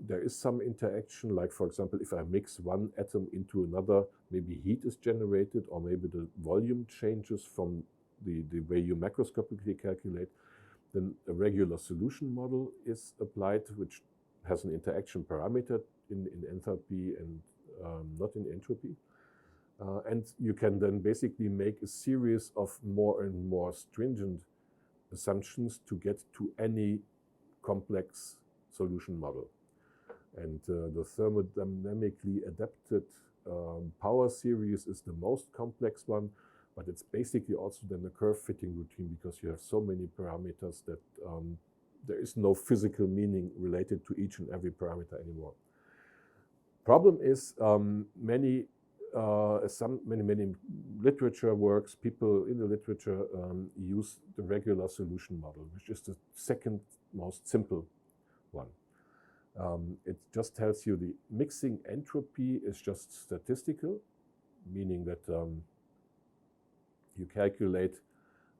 there is some interaction, like for example, if I mix one atom into another, maybe heat is generated, or maybe the volume changes from the way you macroscopically calculate, then a regular solution model is applied, which has an interaction parameter in enthalpy and not in entropy. And you can then basically make a series of more and more stringent assumptions to get to any complex solution model. And the thermodynamically adapted power series is the most complex one, but it's basically also then a curve fitting routine, because you have so many parameters that there is no physical meaning related to each and every parameter anymore. Problem is many literature works, people in the literature use the regular solution model, which is the second most simple one. It just tells you the mixing entropy is just statistical, meaning that you calculate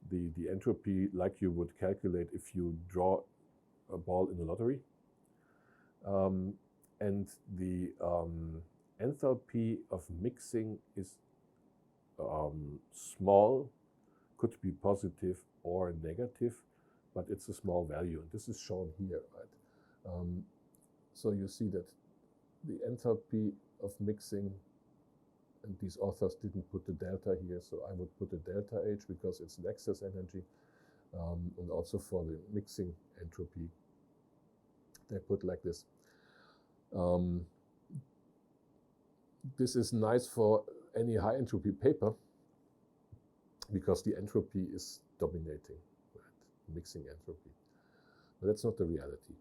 the entropy like you would calculate if you draw a ball in a lottery. And the enthalpy of mixing is small, could be positive or negative, but it's a small value. And this is shown here, right? So you see that the enthalpy of mixing, and these authors didn't put the delta here, so I would put a delta H because it's an excess energy, and also for the mixing entropy, they put like this. This is nice for any high entropy paper because the entropy is dominating, right? Mixing entropy. But that's not the reality.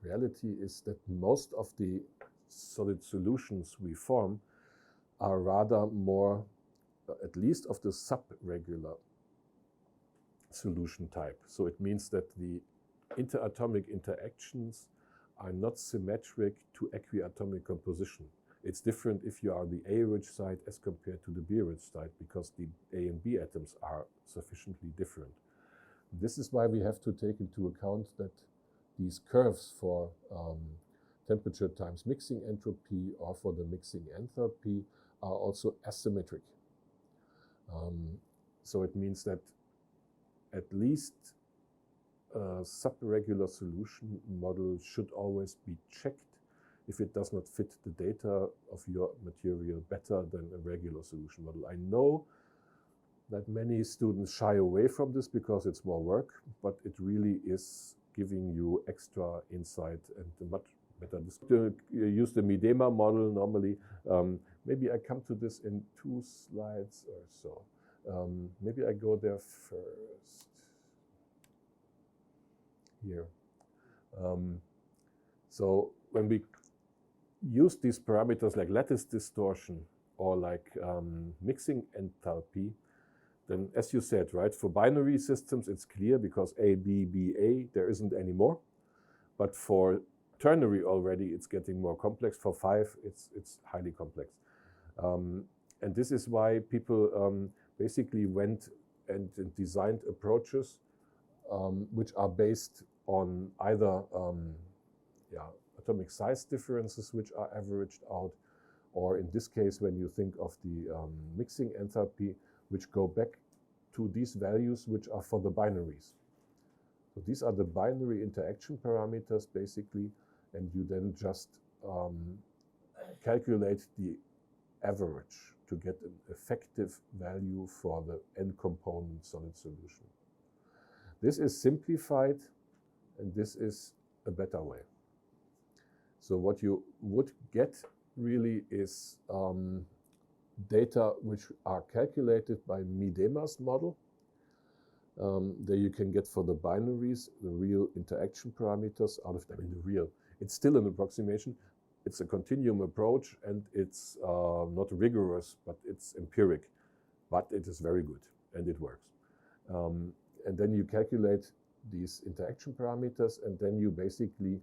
Reality is that most of the solid solutions we form are rather more, at least of the sub-regular solution type. So it means that the interatomic interactions are not symmetric to equiatomic composition. It's different if you are the A-rich side as compared to the B-rich side because the A and B atoms are sufficiently different. This is why we have to take into account that these curves for temperature times mixing entropy or for the mixing enthalpy are also asymmetric. So it means that at least a sub-regular solution model should always be checked if it does not fit the data of your material better than a regular solution model. I know that many students shy away from this because it's more work, but it really is giving you extra insight and a much better. To use the Midema model normally, maybe I come to this in 2 slides or so. Maybe I go there first. Here. So when we use these parameters like lattice distortion or like mixing enthalpy, then as you said, right, for binary systems it's clear because A, B, B, A, there isn't any more. But for ternary already it's getting more complex. For 5 it's highly complex. And this is why people basically went and designed approaches which are based on either atomic size differences which are averaged out, or in this case when you think of the mixing enthalpy, which go back to these values which are for the binaries. So these are the binary interaction parameters basically, and you then just calculate the average to get an effective value for the n-component solid solution. This is simplified, and this is a better way. So what you would get really is data which are calculated by Midema's model. There you can get for the binaries the real interaction parameters out of them. I mean, the real. It's still an approximation. It's a continuum approach, and it's not rigorous, but it's empiric. But it is very good, and it works. And then you calculate these interaction parameters, and then you basically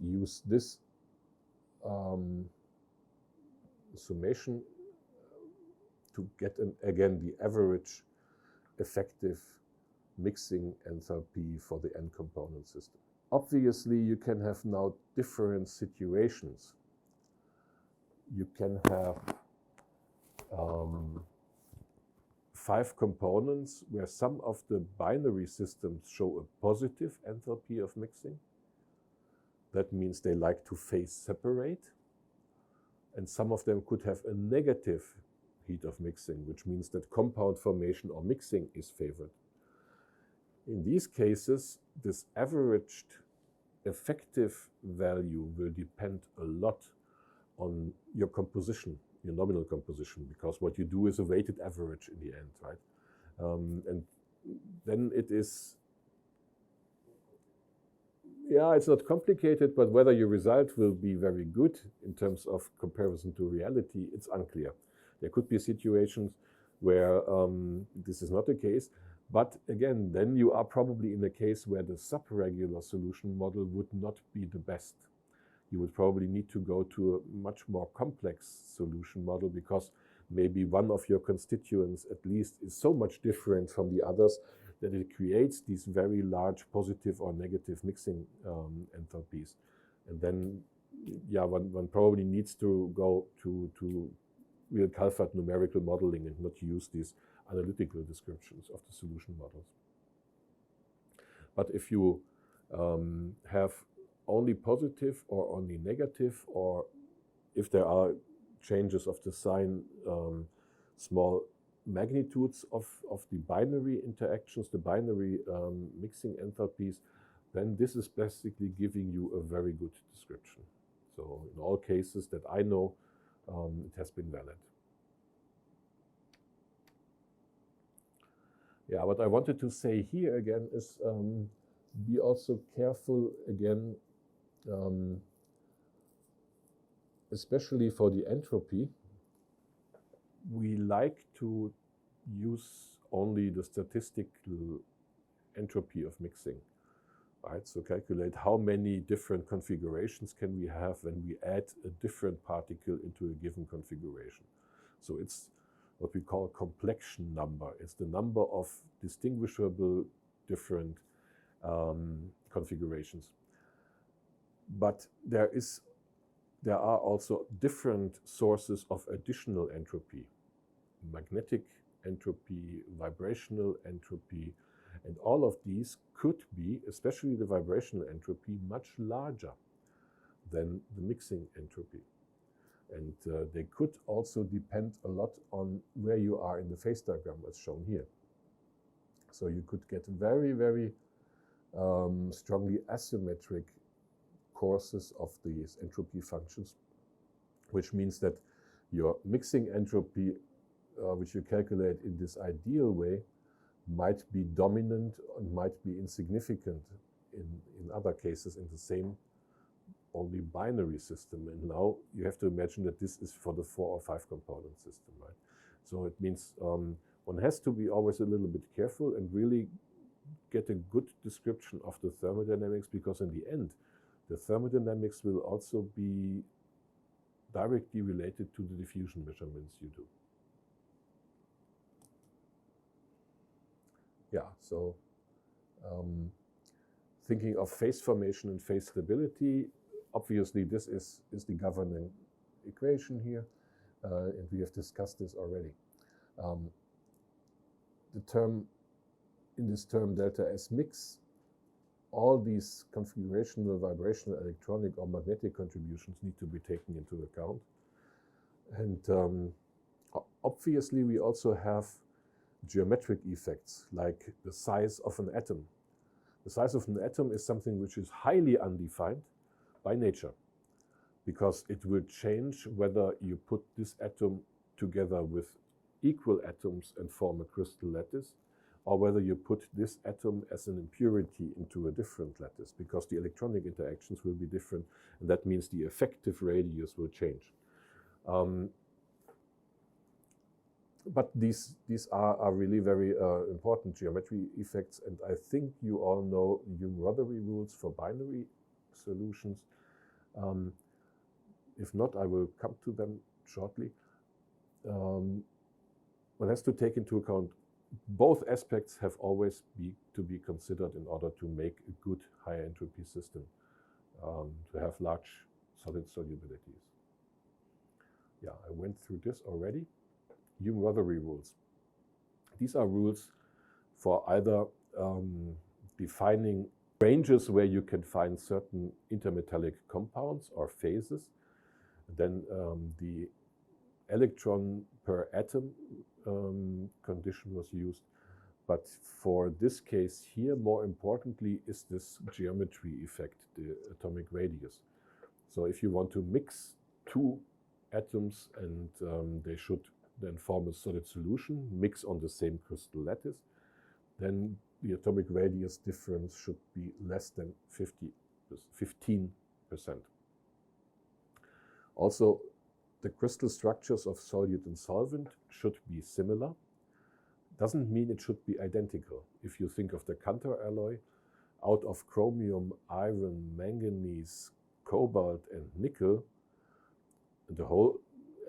use this summation to get, again, the average effective mixing enthalpy for the n-component system. Obviously, you can have now different situations. You can have 5 components where some of the binary systems show a positive enthalpy of mixing. That means they like to phase separate. And some of them could have a negative heat of mixing, which means that compound formation or mixing is favored. In these cases, this averaged effective value will depend a lot on your composition, your nominal composition, because what you do is a weighted average in the end, right? And then it is, yeah, it's not complicated, but whether your result will be very good in terms of comparison to reality, it's unclear. There could be situations where this is not the case, but again, then you are probably in a case where the sub-regular solution model would not be the best. You would probably need to go to a much more complex solution model because maybe one of your constituents at least is so much different from the others that it creates these very large positive or negative mixing enthalpies. And then, yeah, one probably needs to go to real Kalfat numerical modeling and not use these analytical descriptions of the solution models. But if you have only positive or only negative, or if there are changes of the sign, small magnitudes of the binary interactions, the binary mixing enthalpies, then this is basically giving you a very good description. So in all cases that I know, it has been valid. Yeah, what I wanted to say here again is be also careful again, especially for the entropy. We like to use only the statistical entropy of mixing, right? So calculate how many different configurations can we have when we add a different particle into a given configuration. So it's what we call complexion number. It's the number of distinguishable different configurations. But there are also different sources of additional entropy: magnetic entropy, vibrational entropy, and all of these could be, especially the vibrational entropy, much larger than the mixing entropy. And they could also depend a lot on where you are in the phase diagram, as shown here. So you could get very, very strongly asymmetric courses of these entropy functions, which means that your mixing entropy, which you calculate in this ideal way, might be dominant and might be insignificant in other cases in the same only binary system. And now you have to imagine that this is for the 4 or 5 component system, right? So it means one has to be always a little bit careful and really get a good description of the thermodynamics, because in the end, the thermodynamics will also be directly related to the diffusion measurements you do. Yeah, so thinking of phase formation and phase stability, obviously this is the governing equation here, and we have discussed this already. In this term delta S mix, all these configurational, vibrational, electronic or magnetic contributions need to be taken into account. And obviously we also have geometric effects, like the size of an atom. The size of an atom is something which is highly undefined by nature, because it will change whether you put this atom together with equal atoms and form a crystal lattice, or whether you put this atom as an impurity into a different lattice, because the electronic interactions will be different, and that means the effective radius will change. But these are really very important geometry effects, and I think you all know Young-Rothery rules for binary solutions. If not, I will come to them shortly. One has to take into account both aspects have always to be considered in order to make a good high entropy system, to have large solid solubilities. Yeah, I went through this already. Young-Rothery rules. These are rules for either defining ranges where you can find certain intermetallic compounds or phases. Then the electron per atom condition was used. But for this case here, more importantly, is this geometry effect, the atomic radius. So if you want to mix 2 atoms and they should then form a solid solution, mix on the same crystal lattice, then the atomic radius difference should be less than 15%. Also, the crystal structures of solute and solvent should be similar. Doesn't mean it should be identical. If you think of the Cantor alloy, out of chromium, iron, manganese, cobalt, and nickel, the whole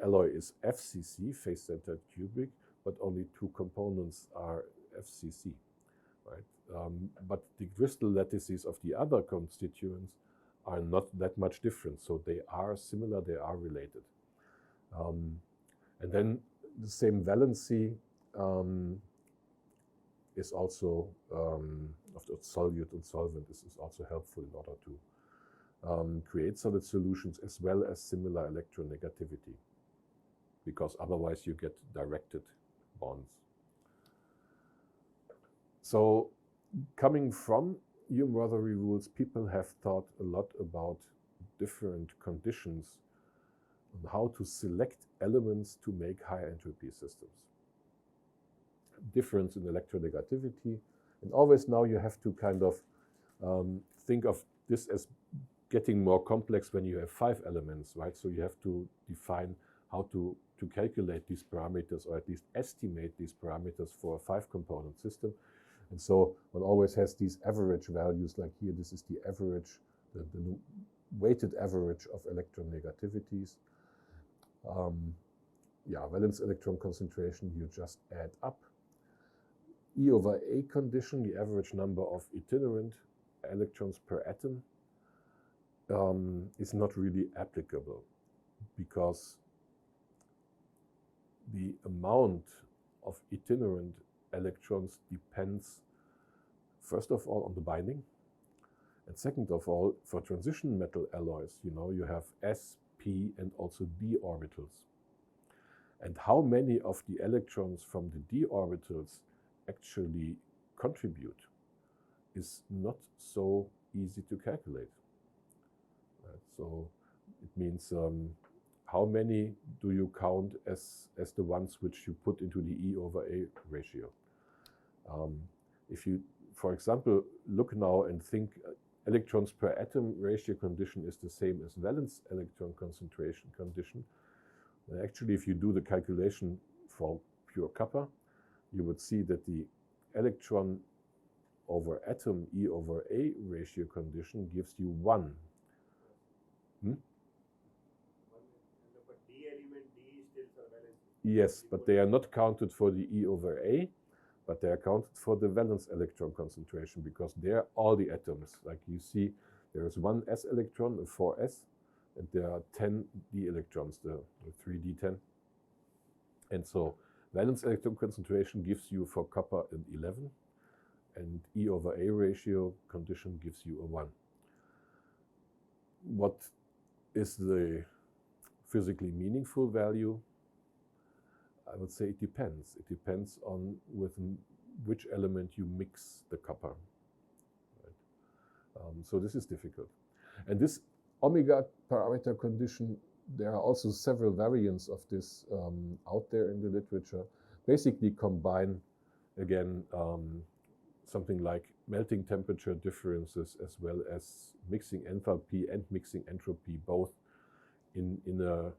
alloy is FCC, face-centered cubic, but only 2 components are FCC, right? But the crystal lattices of the other constituents are not that much different, so they are similar, they are related. And then the same valency is also of the solute and solvent is also helpful in order to create solid solutions as well as similar electronegativity, because otherwise you get directed bonds. So coming from Hume-Rothery rules, people have thought a lot about different conditions on how to select elements to make high entropy systems. Difference in electronegativity, and always now you have to kind of think of this as getting more complex when you have 5 elements, right? So you have to define how to calculate these parameters, or at least estimate these parameters for a 5-component system. And so one always has these average values, like here, this is the average, the weighted average of electronegativities. Yeah, valence electron concentration, you just add up. E/A condition, the average number of itinerant electrons per atom, is not really applicable, because the amount of itinerant electrons depends, first of all, on the binding, and second of all, for transition metal alloys, you have s, p, and also d orbitals. And how many of the electrons from the d orbitals actually contribute is not so easy to calculate. Right? So it means how many do you count as the ones which you put into the E/A ratio? If you, for example, look now and think electrons per atom ratio condition is the same as valence electron concentration condition, then actually if you do the calculation for pure copper, you would see that the electron over atom E/A ratio condition gives you 1. But D element, D is still surveillance. Yes, but they are not counted for the E/A, but they are counted for the valence electron concentration, because there all the atoms, like you see, there is 1 s electron, a 4s, and there are 10 d electrons, the 3d10. And so valence electron concentration gives you for copper an 11, and E/A ratio condition gives you a 1. What is the physically meaningful value? I would say it depends. It depends on with which element you mix the copper. Right? So this is difficult. And this omega parameter condition, there are also several variants of this out there in the literature. Basically combine, again, something like melting temperature differences as well as mixing enthalpy and mixing entropy, both in a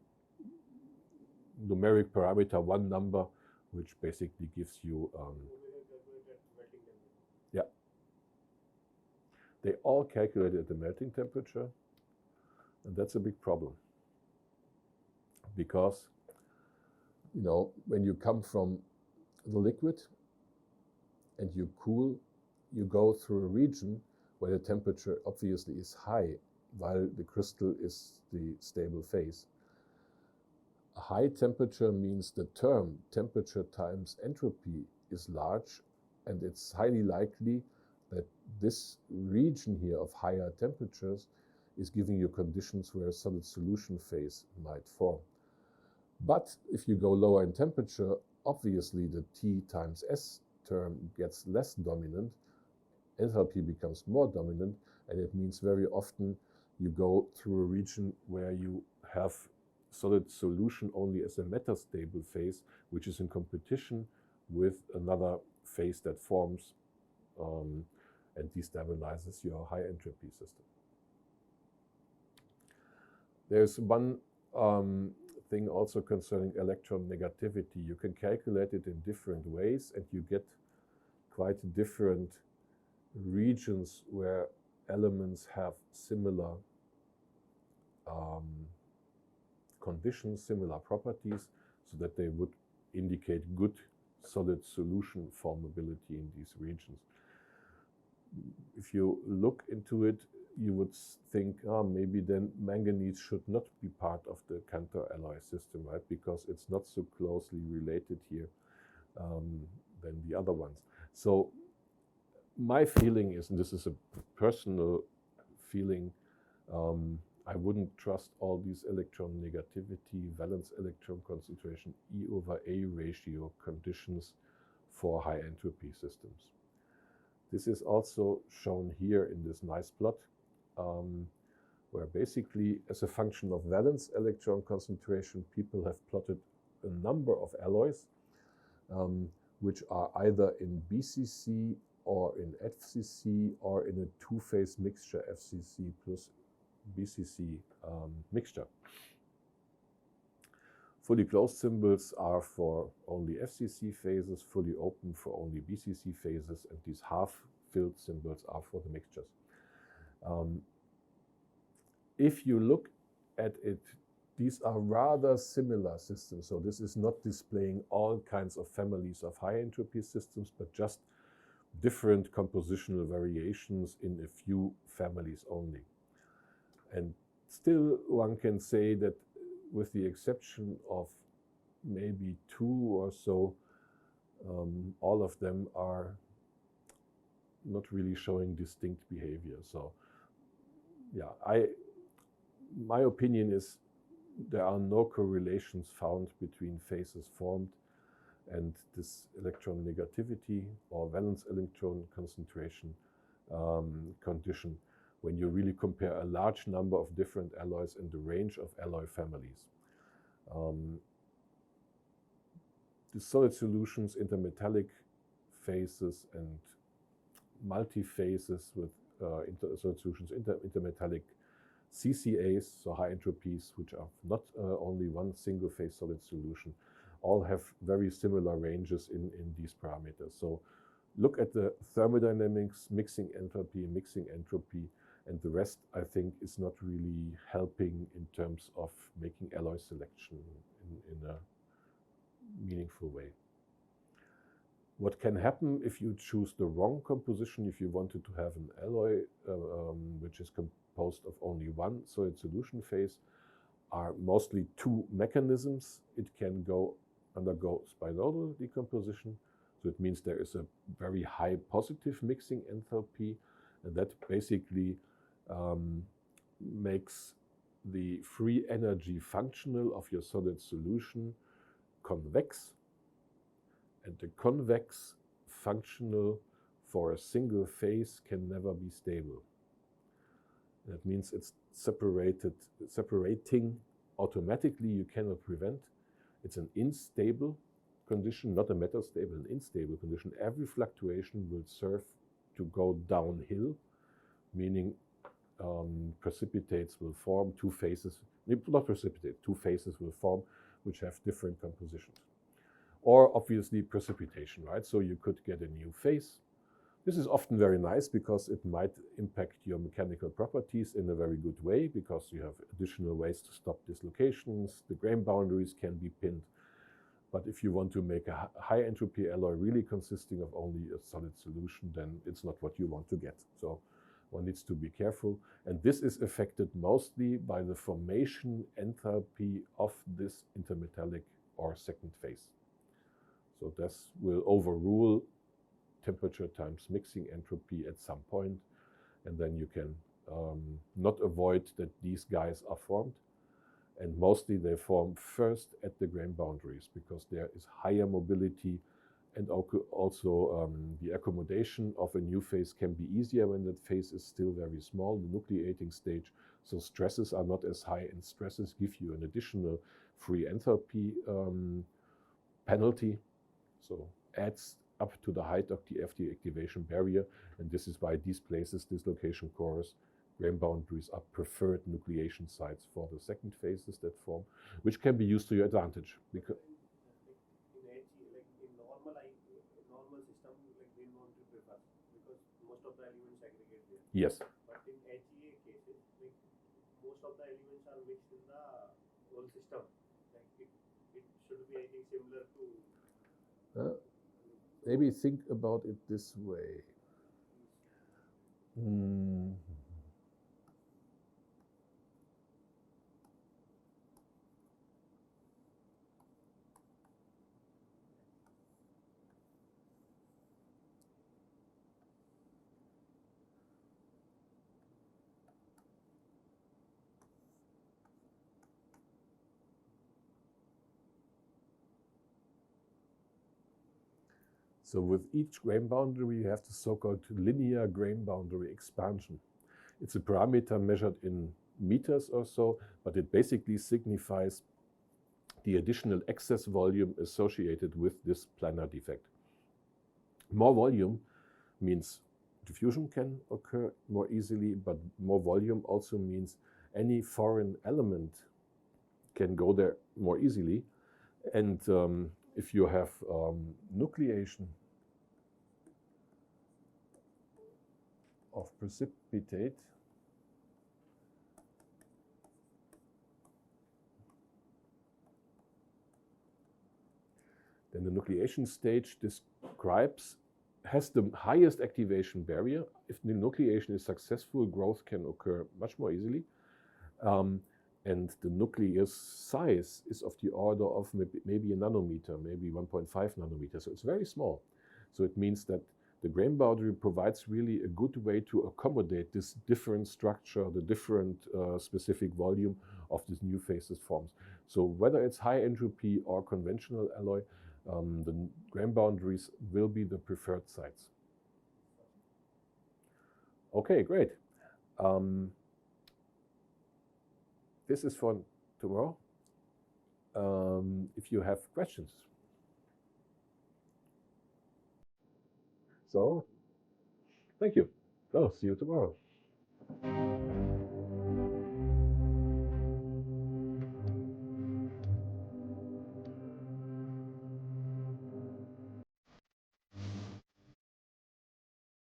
numeric parameter, one number, which basically gives you, yeah, they all calculate at the melting temperature, and that's a big problem, because when you come from the liquid and you cool, you go through a region where the temperature obviously is high, while the crystal is the stable phase. A high temperature means the term temperature times entropy is large, and it's highly likely that this region here of higher temperatures is giving you conditions where a solid solution phase might form. But if you go lower in temperature, obviously the T times S term gets less dominant, enthalpy becomes more dominant, and it means very often you go through a region where you have solid solution only as a metastable phase, which is in competition with another phase that forms and destabilizes your high entropy system. There's one thing also concerning electron negativity. You can calculate it in different ways, and you get quite different regions where elements have similar conditions, similar properties, so that they would indicate good solid solution formability in these regions. If you look into it, you would think, maybe then manganese should not be part of the Cantor alloy system, right? Because it's not so closely related here than the other ones. So my feeling is, and this is a personal feeling, I wouldn't trust all these electron negativity, valence electron concentration, E/A ratio conditions for high entropy systems. This is also shown here in this nice plot, where basically as a function of valence electron concentration, people have plotted a number of alloys, which are either in BCC or in FCC or in a two-phase mixture, FCC plus BCC mixture. Fully closed symbols are for only FCC phases, fully open for only BCC phases, and these half-filled symbols are for the mixtures. If you look at it, these are rather similar systems. So this is not displaying all kinds of families of high entropy systems, but just different compositional variations in a few families only. And still one can say that with the exception of maybe two or so, all of them are not really showing distinct behavior. So yeah, my opinion is there are no correlations found between phases formed and this electron negativity or valence electron concentration condition when you really compare a large number of different alloys and the range of alloy families. The solid solutions, intermetallic phases and multi-phases with solid solutions, intermetallic CCAs, so high entropies, which are not only one single phase solid solution, all have very similar ranges in these parameters. So look at the thermodynamics, mixing entropy, and the rest, I think, is not really helping in terms of making alloy selection in a meaningful way. What can happen if you choose the wrong composition, if you wanted to have an alloy which is composed of only one solid solution phase, are mostly two mechanisms. It can undergo spinodal decomposition. So it means there is a very high positive mixing enthalpy, and that basically makes the free energy functional of your solid solution convex, and the convex functional for a single phase can never be stable. That means it's separating automatically, you cannot prevent. It's an unstable condition, not a metastable, an unstable condition. Every fluctuation will serve to go downhill, meaning precipitates will form, two phases will form, which have different compositions. Or obviously precipitation, right? So you could get a new phase. This is often very nice because it might impact your mechanical properties in a very good way, because you have additional ways to stop dislocations. The grain boundaries can be pinned. But if you want to make a high entropy alloy really consisting of only a solid solution, then it's not what you want to get. So one needs to be careful. And this is affected mostly by the formation enthalpy of this intermetallic or second phase. So this will overrule temperature times mixing entropy at some point, and then you can not avoid that these guys are formed. And mostly they form first at the grain boundaries, because there is higher mobility, and also the accommodation of a new phase can be easier when that phase is still very small, the nucleating stage. So stresses are not as high, and stresses give you an additional free enthalpy penalty. So adds up to the height of the FD activation barrier, and this is why these places, dislocation cores, grain boundaries, are preferred nucleation sites for the second phases that form, which can be used to your advantage. Because in normal system, like we want to prefer, because most of the elements aggregate there. yes, But in HEA cases, like most of the elements are mixed in the whole system. Like it should be, I think, similar to. maybe think about it this way. So with each grain boundary, you have the so-called linear grain boundary expansion. It's a parameter measured in meters or so, but it basically signifies the additional excess volume associated with this planar defect. More volume means diffusion can occur more easily, but more volume also means any foreign element can go there more easily. And if you have nucleation of precipitate, then the nucleation stage has the highest activation barrier. If the nucleation is successful, growth can occur much more easily. And the nucleus size is of the order of maybe a nanometer, maybe 1.5 nanometers. So it's very small. So it means that the grain boundary provides really a good way to accommodate this different structure, the different specific volume of these new phases forms. So whether it's high entropy or conventional alloy, the grain boundaries will be the preferred sites. Okay, great. This is for tomorrow. If you have questions. So, thank you. So, see you tomorrow.